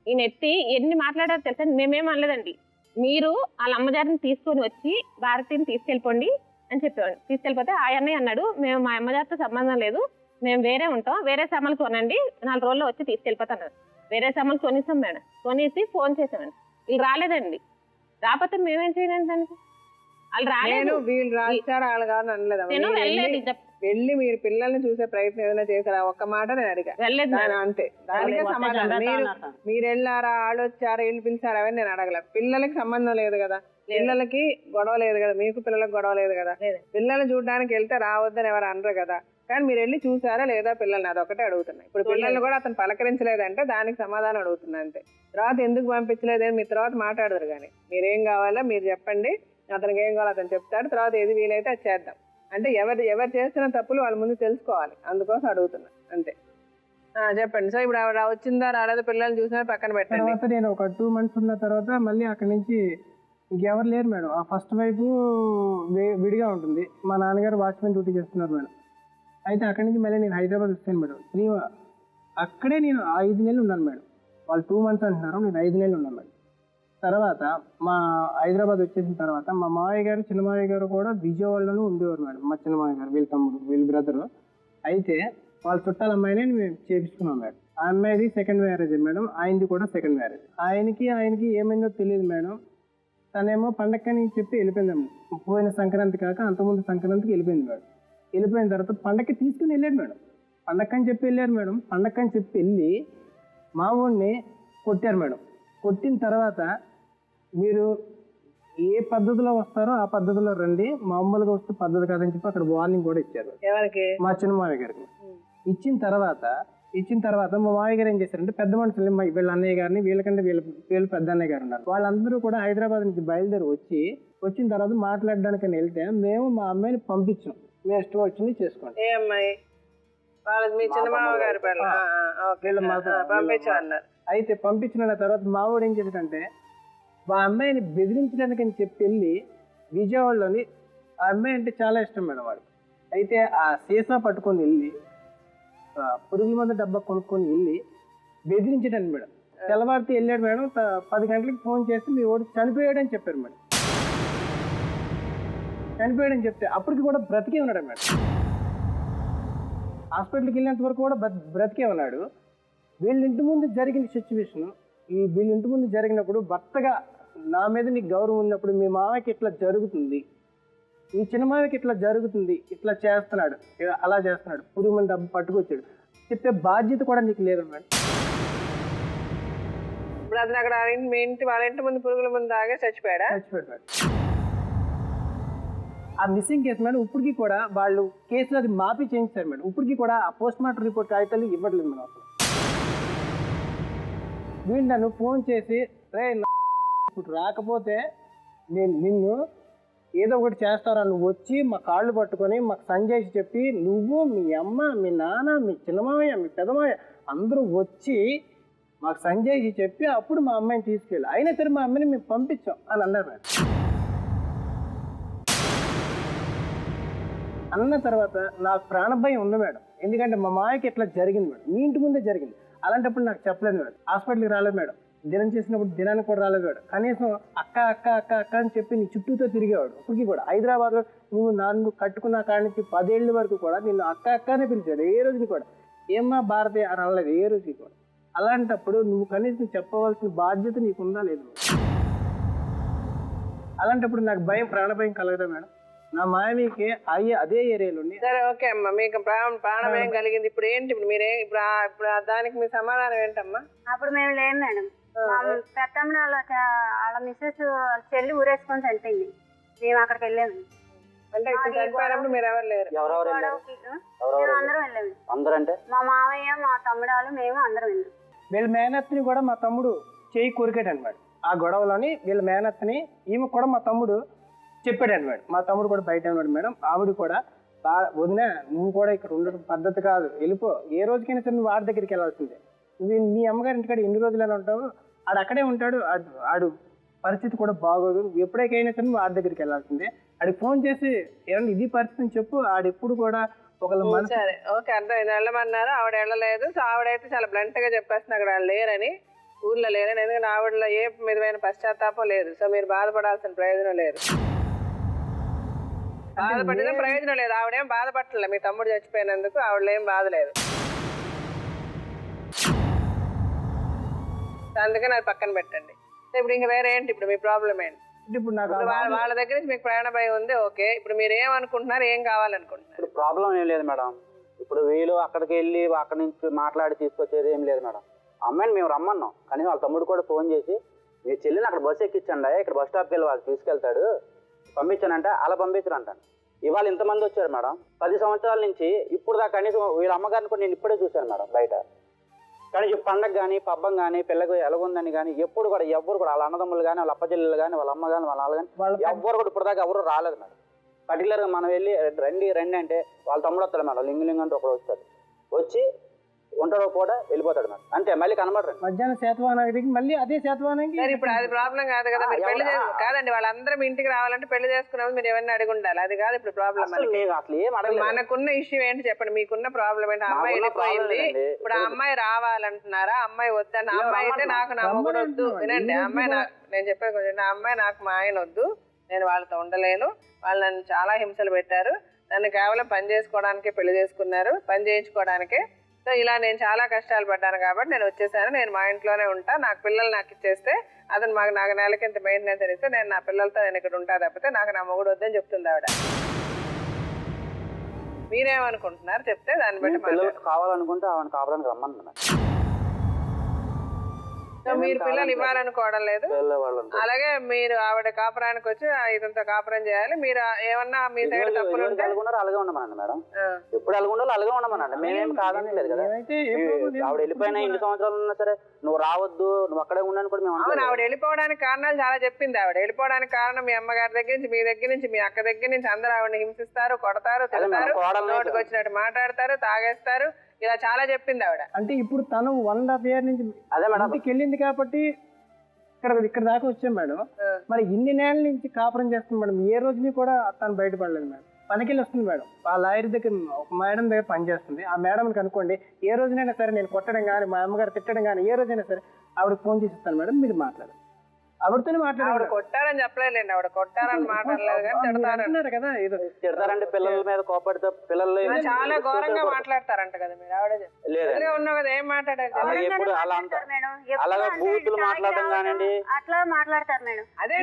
ఈయన ఎత్తి ఎన్ని మాట్లాడారో తెలుసా? మేమేం అనలేదండి. మీరు వాళ్ళ అమ్మగారిని తీసుకొని వచ్చి భారతిని తీసుకెళ్ళిపోండి అని చెప్పేవాడు. తీసుకెళ్ళిపోతే ఆయనే అన్నాడు, మేము మా అమ్మగారితో సంబంధం లేదు, మేము వేరే ఉంటాం, వేరే సమ్మలు కొనండి, 4 రోజుల్లో వచ్చి తీసుకెళ్ళిపోతాను. వేరే సమ్మలు కొనిస్తాం మేడం. కొనేసి ఫోన్ చేసామండి. వీళ్ళు రాలేదండి. రాకపోతే మేమేం చేయలేదు దానికి. వాళ్ళు రాలేదు. వీళ్ళు రాశారు వాళ్ళు కాదు అనలేదు. నేను వెళ్ళలేదు. వెళ్ళి మీరు పిల్లల్ని చూసే ప్రయత్నం ఏదైనా చేశారా? ఒక్క మాట నేను అడిగా. వెళ్ళలేదు దాని మేడం. అంతే, దానికే సమాధానం. మీరు వెళ్ళారా, వాళ్ళు వచ్చారా, వీళ్ళు పిలిచారా అవన్నీ నేను అడగల. పిల్లలకి సంబంధం లేదు కదా, పిల్లలకి గొడవ లేదు కదా, మీకు పిల్లలకు గొడవ లేదు కదా. పిల్లల్ని చూడడానికి వెళ్తే రావద్దని ఎవరు అనరు కదా. కానీ మీరు వెళ్ళి చూసారా లేదా పిల్లల్ని, అదొకటే అడుగుతున్నా. ఇప్పుడు పిల్లల్ని కూడా అతను పలకరించలేదంటే దానికి సమాధానం అడుగుతున్నా అంతే. తర్వాత ఎందుకు పంపించలేదని మీ తర్వాత మాట్లాడదురు. కానీ మీరేం కావాలో మీరు చెప్పండి, అతనికి ఏం కావాలో అతను చెప్తాడు. తర్వాత ఏది వీలైతే అది చేద్దాం. అంటే ఎవరు చేస్తున్న తప్పులు వాళ్ళ ముందు తెలుసుకోవాలి, అందుకోసం అడుగుతున్నా అంతే. చెప్పండి. సో ఇప్పుడు ఆవిడ వచ్చిందా రాలేదా పిల్లల్ని చూసినా పక్కన పెట్టండి. తర్వాత నేను ఒక 2 months ఉన్న తర్వాత మళ్ళీ అక్కడి నుంచి ఇంకెవరు లేరు మేడం. ఆ ఫస్ట్ వైపు విడిగా ఉంటుంది. మా నాన్నగారు వాచ్మెన్ డ్యూటీ చేస్తున్నారు మేడం. అయితే అక్కడి నుంచి మళ్ళీ నేను హైదరాబాద్ వచ్చాను మేడం. అక్కడే నేను 5 నెలలు ఉన్నాను మేడం. వాళ్ళు 2 months అంటున్నారు, నేను 5 నెలలు ఉన్నాను మేడం. తర్వాత మా హైదరాబాద్ వచ్చేసిన తర్వాత మా మావయ్య గారు, చిన్న మావయ్య గారు కూడా విజయవాడలోనే ఉండేవారు మేడం. మా చిన్న మావయ్య గారు, వీళ్ళ తమ్ముడు, వీళ్ళ బ్రదరు. అయితే వాళ్ళ చుట్టాల అమ్మాయిని మేము చేపించుకున్నాం మేడం. ఆ అమ్మాయిది సెకండ్ మ్యారేజ్ మేడం, ఆయనది కూడా సెకండ్ మ్యారేజ్. ఆయనకి ఏమైందో తెలియదు మేడం. తనేమో పండక్కని చెప్పి వెళ్ళిపోయింది. పోయిన సంక్రాంతి కాక అంతకుముందు సంక్రాంతికి వెళ్ళిపోయింది మేడం. వెళ్ళిపోయిన తర్వాత పండక్కి తీసుకుని వెళ్ళాడు మేడం. పండక్కని చెప్పి వెళ్ళారు మేడం. పండక్కని చెప్పి వెళ్ళి మా ఊడిని కొట్టారు మేడం. కొట్టిన తర్వాత మీరు ఏ పద్ధతిలో వస్తారో ఆ పద్ధతిలో రండి, మామూలుగా వస్తే పద్ధతి కాదని చెప్పి అక్కడ వార్నింగ్ కూడా ఇచ్చారు. ఎవరికి? మా చిన్న మావయ్య గారికి. ఇచ్చిన తర్వాత మా మావయ్య గారు ఏం చేశారంటే పెద్ద మనుషులు వీళ్ళ అన్నయ్య గారిని, వీళ్ళకంటే వీళ్ళ పెద్ద అన్నయ్య గారు ఉన్నారు, వాళ్ళందరూ కూడా హైదరాబాద్ నుంచి బయలుదేరి వచ్చిన తర్వాత మాట్లాడడానికి వెళ్తే మేము మా అమ్మాయిని పంపించాం. మీ ఇష్టం వచ్చింది చేసుకోండి. ఏ అమ్మాయి? వాళ్ళకి మీ చిన్న మామగారు పంపించారు. అయితే పంపించిన తర్వాత మావాడు ఏం చేశాడంటే మా అమ్మాయిని బెదిరించడానికి అని చెప్పి వెళ్ళి విజయవాడలోని, ఆ అమ్మాయి అంటే చాలా ఇష్టం మేడం వాడు. అయితే ఆ సీసా పట్టుకొని వెళ్ళి పురుగుల మందు డబ్బా కొనుక్కొని వెళ్ళి బెదిరించడానికి మేడం. తెల్లవారితో వెళ్ళాడు మేడం. 10 గంటలకు ఫోన్ చేసి మీ వాడు చనిపోయాడని చెప్పారు మేడం. చనిపోయాడని చెప్తే అప్పటికి కూడా బ్రతికే ఉన్నాడు మేడం. హాస్పిటల్కి వెళ్ళినంత వరకు కూడా బ్రతికే ఉన్నాడు. వీళ్ళ ఇంటి ముందు జరిగిన సిచ్యువేషన్, వీళ్ళ ఇంటి ముందు జరిగినప్పుడు భర్తగా నా మీద నీకు గౌరవం ఉన్నప్పుడు మీ మామయ్యకి ఇట్లా జరుగుతుంది, మీ చిన్న మామయ్యకి ఇట్లా జరుగుతుంది, ఇట్లా చేస్తున్నాడు, అలా చేస్తున్నాడు, పురుగు మంది డబ్బు పట్టుకొచ్చాడు చెప్పే బాధ్యత కూడా నీకు లేదు మేడం. ఇప్పుడు అతను అక్కడ మీ ఇంటి వాళ్ళ ఇంటి ముందు పురుగుల ముందు ఆగే చచ్చిపోయాడు మేడం. ఆ మిస్సింగ్ కేసు మేడం ఇప్పటికీ కూడా వాళ్ళు కేసులో అది మాఫీ చేయించారు మేడం. ఇప్పటికీ కూడా ఆ పోస్ట్ మార్టం రిపోర్ట్ కాగితాలు ఇవ్వట్లేదు మేడం. అసలు వీళ్ళు నన్ను ఫోన్ చేసి రే ఇప్పుడు రాకపోతే నేను నిన్ను ఏదో ఒకటి చేస్తారా, నువ్వు వచ్చి మా కాళ్ళు పట్టుకొని మాకు సంజయ్ చెప్పి నువ్వు, మీ అమ్మ, మీ నాన్న, మీ చిన్నమావయ్య, మీ పెదమావయ్య అందరూ వచ్చి మాకు సంజయ్ చెప్పి అప్పుడు మా అమ్మాయిని తీసుకెళ్ళి, అయినా సరే మా అమ్మాయిని మేము పంపించాం అని అన్నారు మేడం. అన్న తర్వాత నాకు ప్రాణభయం ఉంది మేడం. ఎందుకంటే మా మాయకి ఇట్లా జరిగింది మేడం, మీ ఇంటి ముందే జరిగింది. అలాంటప్పుడు నాకు చెప్పలేదు మేడం. హాస్పిటల్కి రాలేదు మేడం. దినం చేసినప్పుడు దినానికి కూడా రాలేదు మేడం. కనీసం అక్క అక్క అక్క అక్క అని చెప్పి నీ చుట్టూతో తిరిగేవాడు. ఇప్పటికీ కూడా హైదరాబాద్లో నువ్వు నన్ను కట్టుకున్న కాడి నుంచి 10 ఏళ్ళ వరకు కూడా నిన్ను అక్క అక్కనే పిలిచాడు. ఏ రోజుని కూడా ఏమ్మా భారతి అని అనలేదు ఏ రోజుకి కూడా. అలాంటప్పుడు నువ్వు కనీసం చెప్పవలసిన బాధ్యత నీకుందా లేదు? అలాంటప్పుడు నాకు భయం, ప్రాణభయం కలగదా మేడం? నా మామయ్యకి అదే ఏరియాలో. సరే ఓకే అమ్మా, మీకు ప్రాణభయం కలిగింది. ఇప్పుడు ఏంటి? ఇప్పుడు మీరే ఇప్పుడు దానికి మీ సమాధానం ఏంటమ్మా? అప్పుడు మేము లేము మేడం. పెద్దమ్మ వాళ్ళ మిస్సెస్ చెల్లి ఊరేసుకొని చనిపోయింది. మేము అక్కడికి వెళ్ళాము. అంటే ఇప్పుడు చనిపోయినప్పుడు మీరు ఎవరు లేరు? అందరం వెళ్ళాము. మా మామయ్య, మా తమ్ముడు వాళ్ళు, మేము అందరం వెళ్ళాము. వీళ్ళ మేనత్ని కూడా మా తమ్ముడు చేయి కొరికాడు అనమాట. ఆ గొడవలోని వీళ్ళ మేనత్ని ఈమె కూడా మా తమ్ముడు చెప్పాడు అనమాట. మా తమ్ముడు కూడా బయట ఉన్నాడు మేడం. ఆవిడ కూడా వదిన నువ్వు కూడా ఇక్కడ ఉండడం పద్ధతి కాదు, వెళ్ళిపో. ఏ రోజుకైనా సరే నువ్వు వాడి దగ్గరికి వెళ్ళాల్సిందే. నువ్వు మీ అమ్మగారి ఇంటికాడ ఎన్ని రోజులైనా ఉంటావు, ఆడు అక్కడే ఉంటాడు. ఆడు పరిస్థితి కూడా బాగోదు. ఎప్పుడైనా సరే నువ్వు వాడి దగ్గరికి వెళ్ళాల్సిందే. ఆడికి ఫోన్ చేసి ఏమన్నా ఇది పరిస్థితిని చెప్పు. ఆడెప్పుడు కూడా ఒకళ్ళ సరే ఓకే అర్థమైంది. వెళ్ళమన్నారు, ఆవిడ వెళ్ళలేదు. సో ఆవిడైతే చాలా బ్లంట్ గా చెప్పేస్తుంది అక్కడ లేరని, ఊర్లో లేరని. ఎందుకంటే ఆవిడలో ఏ విధమైన పశ్చాత్తాపం లేదు. సో మీరు బాధపడాల్సిన ప్రయోజనం లేదు. బాధపడిన ప్రయోజనం లేదు. ఆవిడేం బాధపడలే మీ తమ్ముడు చచ్చిపోయినందుకు. ఆవిడలో ఏం బాధ లేదు. అందుకని అది పక్కన పెట్టండి. ఇప్పుడు ఇంకా వేరే ఏంటి? ఇప్పుడు మీ ప్రాబ్లం ఏంటి? ఇప్పుడు నాకు ఆ ఇప్పుడు బాధ- వాళ్ళ దగ్గర నుంచి మీకు ప్రాణ భయం ఉంది, ఓకే. ఇప్పుడు మీరు ఏమనుకుంటున్నారు, ఏం కావాలనుకుంటున్నారు? ఇప్పుడు ప్రాబ్లం ఏం లేదు మేడం. ఇప్పుడు వీళ్ళు అక్కడికి వెళ్ళి అక్కడి నుంచి మాట్లాడి తీసుకొచ్చేది ఏం లేదు మేడం. అమ్మాయిని మేము రమ్మన్నాం, కనీసం వాళ్ళ తమ్ముడు కూడా ఫోన్ చేసి మీ చెల్లిని అక్కడ బస్సు ఎక్కించండి, ఇక్కడ బస్ స్టాప్కి వెళ్ళి వాళ్ళు తీసుకెళ్తాడు, పంపించానంటే అలా పంపించరు అంటాను. ఇవాళ ఇంతమంది వచ్చారు మేడం. 10 సంవత్సరాల నుంచి ఇప్పుడు దాకా కనీసం వీళ్ళ అమ్మగారిని కూడా నేను ఇప్పుడే చూశాను మేడం బయట. కానీ పండగ కానీ పబ్బం కానీ పిల్లకి ఎలాగుందని కానీ ఎప్పుడు కూడా ఎవ్వరు కూడా వాళ్ళ అన్నదమ్ములు కానీ వాళ్ళ అప్పచెల్లెలు కానీ వాళ్ళ అమ్మ కానీ వాళ్ళ నాన్న కానీ ఎవ్వరు కూడా ఇప్పుడు దాకా ఎవరు రాలేదు మేడం. పర్టికులర్గా మనం వెళ్ళి రండి అంటే వాళ్ళ తమ్ముడు వస్తాడు మేడం, లింగు అంటే ఒకడు వస్తాడు, వచ్చి ఉంటాడో కూడా వెళ్ళిపోతాడు మేడం, అంతే. మళ్ళీ కనబడరండి. మధ్యాహ్నం శాతవాహనానికి మళ్ళీ అదే శాతవాహనానికి సరే ఇప్పుడు అది ప్రాబ్లం కాదు కదా. మీరు పెళ్లి కాదండి, వాళ్ళందరూ మీ ఇంటికి రావాలంటే పెళ్లి చేసుకున్నప్పుడు మీరు ఎవరిని అడిగి ఉండాలి, అది కాదు ఇప్పుడు ప్రాబ్లం. అసలు ఏం అడగలేదు. మనకున్న ఇష్యూ ఏంటి చెప్పండి, మీకున్న ప్రాబ్లం ఏంటి? అమ్మాయి వెళ్ళిపోయింది, ఇప్పుడు ఆ అమ్మాయి రావాలంటున్నారా, అమ్మాయి వద్దని? అమ్మాయి అయితే నాకు నా మొగుడు వద్దు, వినండి, అమ్మాయి నేను చెప్పేది కొంచెం, నా అమ్మాయి నాకు మా ఆయన వద్దు, నేను వాళ్ళతో ఉండలేను, వాళ్ళు నన్ను చాలా హింసలు పెట్టారు, నన్ను కేవలం పని చేసుకోవడానికే పెళ్లి చేసుకున్నారు, పని చేయించుకోవడానికే. సో ఇలా నేను చాలా కష్టాలు పడ్డాను కాబట్టి నేను వచ్చేసాను, నేను మా ఇంట్లోనే ఉంటా, నాకు పిల్లలు నాకు ఇచ్చేస్తే అతను నాకు నెలకి ఇంత మెయింటెనెన్స్ ఇస్తే నేను నా పిల్లలతో నేను ఇక్కడ ఉంటా తప్పితే నాకు నా మొగుడు వద్దని చెప్తుంది ఆవిడ. మీరేమనుకుంటున్నారు చెప్తే దాన్ని బట్టి పిల్లలు కావాలనుకుంటే ఆవిడ కావాలని రమ్మన్నా. సో మీరు పిల్లలు ఇవ్వాలనుకోవడం లేదు, అలాగే మీరు ఆవిడ కాపురానికి వచ్చి ఇదంతా కాపురం చేయాలి. మీరు ఏమన్నా మీ సైడ్ తప్పులు ఉంటే అలాగే ఉండమనండి మేడం, ఎప్పుడు అలాగే ఉండాలి అలాగే ఉండమనండి, మేమేం కాదని లేదు కదా. ఆవిడ వెళ్ళిపోయినా 8 సంవత్సరాలు ఉన్నా సరే నువ్వు రావద్దు, నువ్వు అక్కడే ఉండని కూడా మేము. అవును, ఆవిడ వెళ్ళిపోవడానికి కారణాలు చాలా చెప్పింది. ఆవిడ వెళ్ళిపోవడానికి కారణం మీ అమ్మగారి దగ్గర నుంచి, మీ దగ్గర నుంచి, మీ అక్క దగ్గర నుంచి అందరూ ఆవిడని హింసిస్తారు, కొడతారు, తిడతారు, నోటికి వచ్చినట్టు మాట్లాడతారు, తాగేస్తారు, ఇలా చాలా చెప్పింది ఆవిడ. అంటే ఇప్పుడు తను 1.5 year నుంచి ఇంటికి వెళ్ళింది కాబట్టి ఇక్కడ దాకా వచ్చాం మేడం. మరి ఇన్ని నెలల నుంచి కాపురం చేస్తుంది మేడం, ఏ రోజుని కూడా తను బయటపడలేదు మేడం. పనికెళ్ళి వస్తుంది మేడం, ఆ లాయర్ దగ్గర ఒక మేడం దగ్గర పనిచేస్తుంది. ఆ మేడంకి అనుకోండి ఏ రోజునైనా సరే నేను కొట్టడం కానీ మా అమ్మగారు తిట్టడం కానీ ఏ రోజైనా సరే ఆవిడకి ఫోన్ చేసి ఇస్తాను మేడం, మీరు మాట్లాడారు. ఆవిడతోనే మాట్లాడారు. కొట్టారని చెప్పలేదండి, ఆవిడ కొట్టారని మాట్లాడలేదు కానీ తిడతారు కదా, ఏదో తిడతారంటే పిల్లల మీద కోపడితే పిల్లలు చాలా ఘోరంగా మాట్లాడతారంట కదా. మీరు ఆవిడ ఎదురుగా ఉన్నావు కదా, ఏం మాట్లాడారు? ఎప్పుడు అలా అలాగా బూతులు మాట్లాడడం కానివ్వండి అట్లా మాట్లాడతారు మేడం. అదే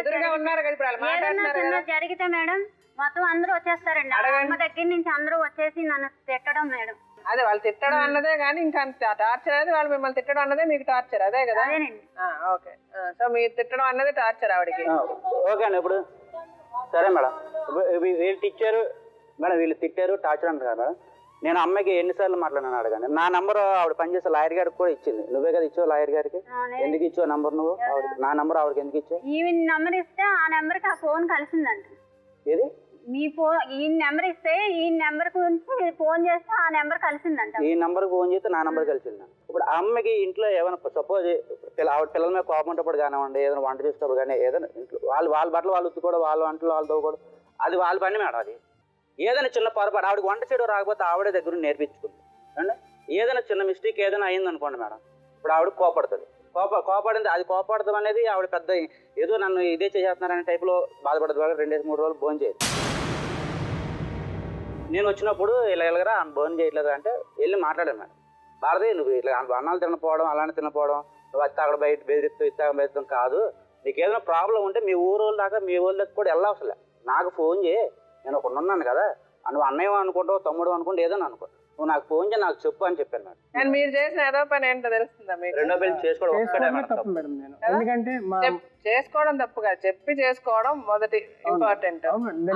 ఎదురుగా ఉన్నారు కదా ఇప్పుడు వాళ్ళు మాట్లాడుతున్నారు. జరిగితే మేడం మొత్తం అందరూ వచ్చేస్తారండి, అమ్మ దగ్గర నుంచి అందరూ వచ్చేసి నన్ను తిట్టడం మేడం. అదే వాళ్ళు తిట్టడం అన్నదే కానీ ఇంకా టార్చర్ అది, వాళ్ళు మిమ్మల్ని తిట్టడం అన్నదే మీకు టార్చర్, అదే కదా? ఓకే, సో మీరు తిట్టడం అన్నది టార్చర్ ఆవిడకి. ఓకే అండి. ఇప్పుడు సరే మేడం, వీళ్ళు తిట్టారు మేడం, వీళ్ళు తిట్టారు టార్చర్ అంటారు కదా మేడం. నేను అమ్మాయికి ఎన్నిసార్లు మాట్లాడినాను అడగండి. నా నంబర్ ఆవిడ పనిచేసే లాయర్ గారికి కూడా ఇచ్చింది. నువ్వే కదా ఇచ్చావు లాయర్ గారికి? ఎందుకు ఇచ్చావు నంబర్ నువ్వు? నా నంబర్ ఆవిడకి ఎందుకు ఇచ్చావు? ఈ నెంబర్ ఇస్తే ఆ నెంబర్కి ఆ ఫోన్ కలిసిందంట. ఏది? మీ ఫోన్ ఈ నెంబర్ ఇస్తే ఈ నెంబర్ గురించి ఫోన్ చేస్తే ఆ నెంబర్ కలిసిందంట. ఈ నెంబర్ ఫోన్ చేస్తే నా నెంబర్ కలిసిందా? ఇప్పుడు ఆ అమ్మకి ఇంట్లో ఏమైనా సపోజ్ ఆవిడ పిల్లల మీద కోపం ఉంటప్పుడు కానివ్వండి, ఏదైనా వంట చేసేటప్పుడు కానీ, ఏదైనా ఇంట్లో వాళ్ళ బట్టలు వాళ్ళు ఉత్తుకోవడం, వాళ్ళ వంటలు వాళ్ళతో కూడా అది వాళ్ళ పని మేడం. అది ఏదైనా చిన్న పొరపాటు ఆవిడకి వంట చేయడం రాకపోతే ఆవిడే దగ్గర నేర్పించుకుంది అండి. ఏదైనా చిన్న మిస్టేక్ ఏదైనా అయింది అనుకోండి మేడం, ఇప్పుడు ఆవిడ కోపడుతుంది. కోపడింది, అది కోపడతాం అనేది ఆవిడ పెద్ద ఏదో నన్ను ఇదే చేసేస్తున్నారనే టైప్లో బాధపడదు. 2-3 రోజులు భోజనం చేయదు. నేను వచ్చినప్పుడు ఇలా ఎలాగరా భోజనం చేయట్లేదు అంటే వెళ్ళి మాట్లాడాను మేడం, భారతి నువ్వు ఇట్లా అన్నాలు తినపోవడం అలానే తినపోవడం, నువ్వు అత్త అక్కడ బయట బెదిరిస్తూ ఇస్తాక బెదిరిస్తాం కాదు, నీకు ఏదైనా ప్రాబ్లం ఉంటే మీ ఊరు దాకా మీ ఊళ్ళ దగ్గర కూడా వెళ్ళవసలే, నాకు ఫోన్ చేయి, నేను ఒకటి ఉన్నాను కదా, నువ్వు అన్నయ్య అనుకుంటావు తమ్ముడు అనుకుంటే ఏదైనా అనుకో, నువ్వు నాకు ఫోన్ చేయి నాకు చెప్పు అని చెప్పాను మేడం. కానీ మీరు చేసిన ఏదో పని ఏంటో తెలుస్తుందా మీకు? రెండో పెళ్లి చేసుకోవడం ఎందుకంటే చేసుకోవడం తప్పుగా చెప్పి చేసుకోవడం మొదటి ఇంపార్టెంట్.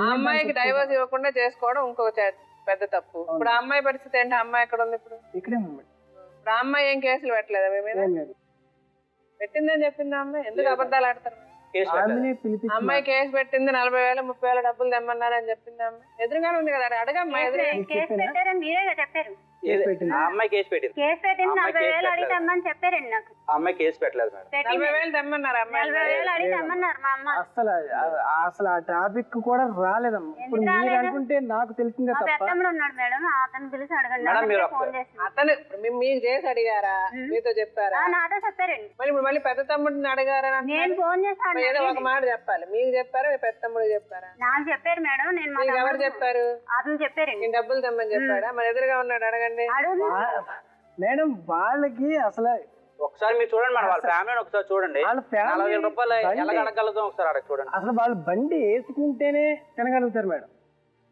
ఆ అమ్మాయికి డైవర్స్ ఇవ్వకుండా చేసుకోవడం ఇంకొక పెద్ద తప్పు. ఇప్పుడు ఆ అమ్మాయి పరిస్థితి ఏంటి? అమ్మాయి ఎక్కడ ఉంది ఇప్పుడు? ఇక్కడే. ఇప్పుడు ఆ అమ్మాయి ఏం కేసులు పెట్టలేదా మీ మీద? పెట్టిందని చెప్పింది అమ్మాయి, ఎందుకు అబద్ధాలు ఆడతారు? అమ్మాయి కేసు పెట్టింది, 40,000 30,000 డబ్బులు తెమ్మన్నారని చెప్పింది అమ్మాయి. ఎదురుగానే ఉంది కదా, అడగమ్మా. కేసు పెట్టారని మీరే చెప్పారు. అమ్మాయి కేసు పెట్టింది. కేసు పెట్టింది 40,000 అడిగి తెమ్మని చెప్పారండి నాకు. అమ్మాయి కేసు పెట్టలేదు మేడం. 40,000 తెమ్మన్నారు అమ్మాయి. 40,000 అడిగి తెమ్మన్నారు మా అమ్మ. అసలు ఆ టాపిక్ కూడా రాలేదమ్మా. ఇప్పుడు మీరు అనుకుంటే నాకు తెలిసిందే తప్ప. పెద్దమ్ముడు ఉన్నాడు మేడం, అతను పిలిచి అడగండి ఫోన్ చేసి. అతను మీకు చేసి అడిగారా, మీతో చెప్పారా? నాతో చెప్పారండి. మరి ఇప్పుడు మళ్ళీ పెద్ద తమ్ముడిని అడిగారా? నేను ఫోన్ చేస్తాను. ఏదో ఒక మాట చెప్పాలి. మీకు చెప్పారా మీ పెద్ద తమ్ముడు చెప్పారా? నాకు చెప్పారు మేడం. నేను ఎవరు చెప్పారు? అతను చెప్పారండి. నేను డబ్బులు తెమ్మని చెప్పాడా? మరి ఎదురుగా ఉన్నాడు అడగండి మేడం. వాళ్ళకి అసలు ఒకసారి మీరు చూడండి మేడం, వాళ్ళ ఫ్యామిలీని ఒకసారి చూడండి. వాళ్ళ family 40,000 రూపాయలు బండి- ఎలా అడగలుగుతాం ఒకసారి అడగ చూడండి. అసలు వాళ్ళు బండి వేసుకుంటేనే తినగలుగుతారు మేడం.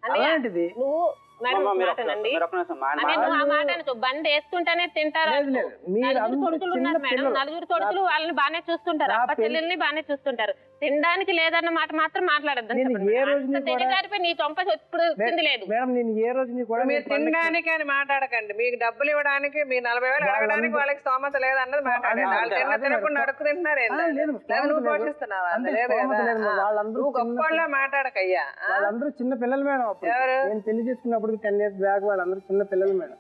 అన్నయ్య, అలాంటిది నువ్వు మేడం అమ్మా, మీరు మాటనండి. మీరు ఒక్క నిమిషం మా అనే నువ్వు ఆ మాట అనొచ్చు. బండి వేస్తుంటేనే తింటారు. లేదు, లేదు. మీరు నలుగురు అందరూ కొడుకులు చిన్న ఉన్నారు మేడం, పిల్లలు. నలుగురు కొడుకులు వాళ్ళని బాగానే చూస్తుంటారు, నా అప్ప పిల్ల- చెల్లెల్ని బాగానే చూస్తుంటారు. తినడానికి లేదన్న మాట మాత్రం మాట్లాడద్దని నేను చెప్పండి. ఏ రోజు అంత కూడా- దిగజారిపోయి నీ చొంప ఇప్పుడు వచ్చింది లేదు. మేడం నేను ఏ రోజు కూడా మీరు తినడానికి అని మాట్లాడకండి. మీకు డబ్బులు ఇవ్వడానికి మీ 40,000 అడగడానికి వాళ్ళకి స్తోమత లేదన్నది మాట్లాడండి. వాళ్ళు తినకుండా అడుగు తింటున్నారు ఏంటి? లేదు, లేదా నువ్వు స్తోమత లేదు. పోషిస్తున్నావా? అంటే లేదు స్తోమత కదా. లేదు మేడం. వాళ్ళందరూ నువ్వు గొప్పళ్ళ మాట్లాడకయ్యా. వాళ్ళందరూ చిన్న పిల్లలు మేడం. అప్పుడు ఎవరు? నేను పెళ్లి చేసుకున్నప్పుడు 10 years బ్యాక్ వాళ్ళందరూ చిన్న పిల్లలు మేడం.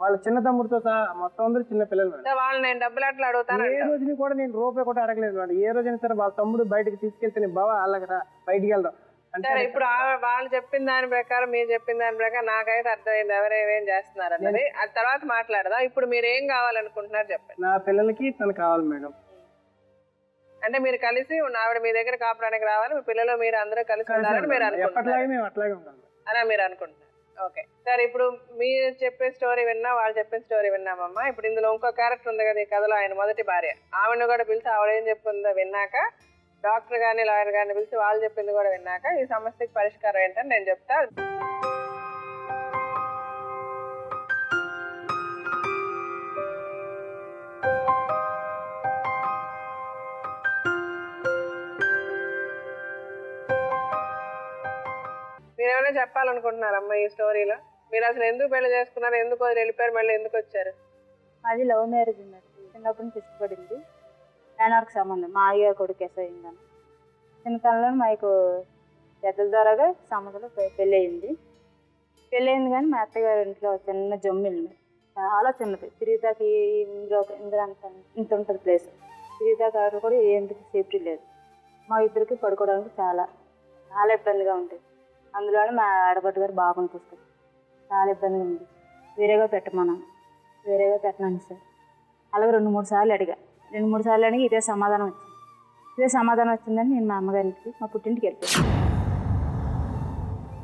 వాళ్ళ చిన్న తమ్ముడితో సహా మొత్తం అందరూ చిన్న పిల్లలు మేడం. వాళ్ళు నేను డబ్బులు అట్లా అడుగుతాను. ఏ రోజుని కూడా నేను రూపాయి కూడా అడగలేదు మేడం. ఏ రోజైనా సరే వాళ్ళ తమ్ముడు బయటకు తీసుకెళ్తే నేను బావా అలాగరా బయటికి వెళ్దాం అంటే సరే, ఇప్పుడు వాళ్ళు చెప్పిన దాని ప్రకారం మీరు చెప్పిన దాని ప్రకారం నాకైతే అర్థమైంది ఎవరేమేం చేస్తున్నారు అన్నది. అది తర్వాత మాట్లాడదాం. ఇప్పుడు మీరు ఏం కావాలనుకుంటున్నారు చెప్పండి. నా పిల్లలకి తను కావాలి మేడం. అంటే మీరు కలిసి ఆవిడ మీ దగ్గర కాపురానికి రావాలి, మీ పిల్లలు మీరు అందరూ కలిసి ఉండాలని మీరు ఎప్పటిలాగే అనుకుంటున్నారు మేము అట్లాగే ఉంటాం మేడం. అలా మీరు అనుకుంటున్నారు. ఓకే సరే, ఇప్పుడు మీరు చెప్పే స్టోరీ విన్నా, వాళ్ళు చెప్పిన స్టోరీ విన్నామమ్మా. ఇప్పుడు ఇందులో ఇంకో క్యారెక్టర్ ఉంది కదా ఈ కథలో, ఆయన మొదటి భార్య. ఆవిడని కూడా పిలిచి ఆవిడ ఏం చెప్పిందో విన్నాక, డాక్టర్ గాని లాయర్ గారిని పిలిచి వాళ్ళు చెప్పింది కూడా విన్నాక ఈ సమస్యకి పరిష్కారం ఏంటని నేను చెప్తా. మీరేమైనా చెప్పాలనుకుంటున్నారమ్మా ఈ స్టోరీలో? మీరు అసలు ఎందుకు పెళ్లి చేసుకున్నారు, ఎందుకు వదిలి వెళ్ళిపోయారు, మళ్ళీ ఎందుకు వచ్చారు? అది లవ్ మ్యారేజ్ ఉన్నది. చిన్నప్పటి నుంచి ఇష్టపడింది. నాన్నకి సంబంధం మా అయ్య కొడుకు అయిందని చిన్నతనంలో మాకు పెద్దల ద్వారాగా సంబంధంలో పెళ్ళి అయింది. కానీ మా అత్తగారి ఇంట్లో చిన్న జమ్మిల్లు, చాలా చిన్నది. తిరిగితాకి ఇందులో ఇంత ఉంటుంది ప్లేస్. తిరిగితాకి కూడా ఏంటికి సేఫ్టీ లేదు. మా ఇద్దరికి పడుకోవడానికి చాలా చాలా ఇబ్బందిగా ఉంటుంది. అందులోనే మా ఆడపడ్డ గారు బాగుంది తీసుకొని చాలా ఇబ్బందిగా ఉంది. వేరేగా పెట్టమన్నాను, వేరేగా పెట్టినాను సార్. అలాగే 2-3 సార్లు అడిగా. 2-3 సార్లు అడిగి ఇదే సమాధానం వచ్చింది. ఇదే సమాధానం వచ్చిందని నేను మా అమ్మగారికి మా పుట్టింటికి వెళ్ళిపోయాను.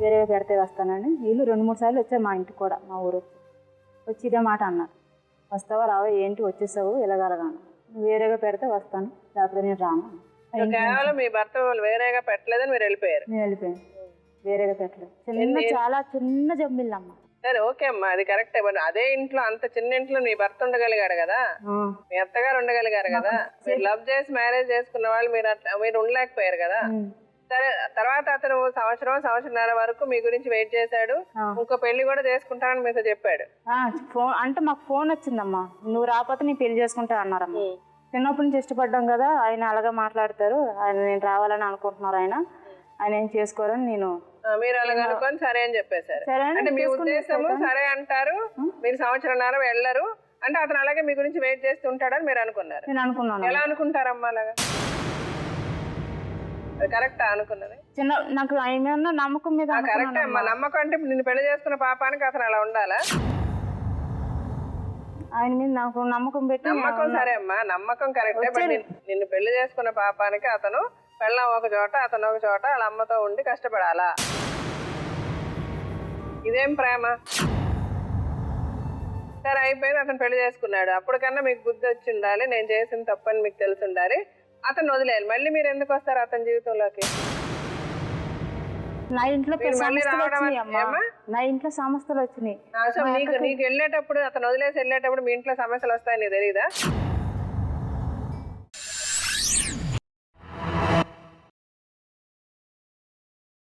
వేరేగా పెడితే వస్తానని వీళ్ళు 2-3 సార్లు వచ్చారు మా ఇంటికి కూడా, మా ఊరు వచ్చి ఇదే మాట అన్నారు. వస్తావా రావా ఏంటి వచ్చేసావు ఇలాగలగా, వేరేగా పెడితే వస్తాను లేకపోతే నేను రాను. కేవలం మీ భర్త వాళ్ళు వేరేగా పెట్టలేదని మీరు వెళ్ళిపోయారు. నేను వెళ్ళిపోయాను, వేరేగా పెట్టలేదు. చిన్న చాలా చిన్న జమ్మిల్లమ్మ. సరే ఓకే అమ్మా, అది కరెక్టే. అదే ఇంట్లో అంత చిన్న ఇంట్లో మీ భర్త ఉండగలిగాడు కదా, మీ అత్తగారు ఉండగలిగారు కదా. మీరు లవ్ చేసి మ్యారేజ్ చేసుకున్న వాళ్ళు మీరు ఉండలేకపోయారు కదా. సరే, తర్వాత అతను సంవత్సరంన్నర వరకు మీ గురించి వెయిట్ చేశాడు. ఇంకో పెళ్లి కూడా చేసుకుంటానని మీతో చెప్పాడు. ఫోన్ అంటే మాకు ఫోన్ వచ్చిందమ్మా, నువ్వు రాకపోతే నీ పెళ్లి చేసుకుంటా అన్నారమ్మా. చిన్నప్పటి నుంచి ఇష్టపడ్డాం కదా, ఆయన అలాగా మాట్లాడతారు, ఆయన నేను రావాలని అనుకుంటున్నారు, ఆయన ఏం చేసుకోరని నేను మీరు అలాగ అనుకొని సరే అని చెప్పేశారు. అంటే మీ ఉద్దేశము సరే అంటారు, మీరు సంవత్సరంన్నర వెళ్ళరు అంటే అతను అలాగే మీ గురించి వెయిట్ చేస్తూ ఉంటాడని మీరు అనుకున్నారు. నేను అనుకున్నాను. ఎలా అనుకుంటారమ్మా అలాగా? కరెక్టా అనుకున్నది? చిన్న నాకు ఆయన నమ్మకం మీద కరెక్టే అమ్మా. నమ్మకం అంటే నిన్ను పెళ్లి చేసుకున్న పాపానికి అతను అలా ఉండాలా? ఆయన మీద నాకు నమ్మకం పెట్టి. నమ్మకం సరే అమ్మా, నమ్మకం కరెక్టే. బట్ నిన్ను పెళ్లి చేసుకున్న పాపానికి అతను పెళ్ళం ఒక చోట అతను ఒక చోట వాళ్ళ అమ్మతో ఉండి కష్టపడాలా? ఇదేం ప్రేమ? సరే అయిపోయింది, అతను పెళ్లి చేసుకున్నాడు. అప్పటికన్నా మీకు బుద్ధి వచ్చి ఉండాలి, నేను చేసిన తప్పని మీకు తెలిసి ఉండాలి. అతను వదిలేయాలి. మళ్ళీ మీరు ఎందుకు వస్తారు అతని జీవితంలోకి? నా ఇంట్లో నా ఇంట్లో సమస్యలు వచ్చినాయి. నీకు వెళ్ళేటప్పుడు, అతను వదిలేసి వెళ్ళేటప్పుడు మీ ఇంట్లో సమస్యలు వస్తాయి నీకు తెలీదా?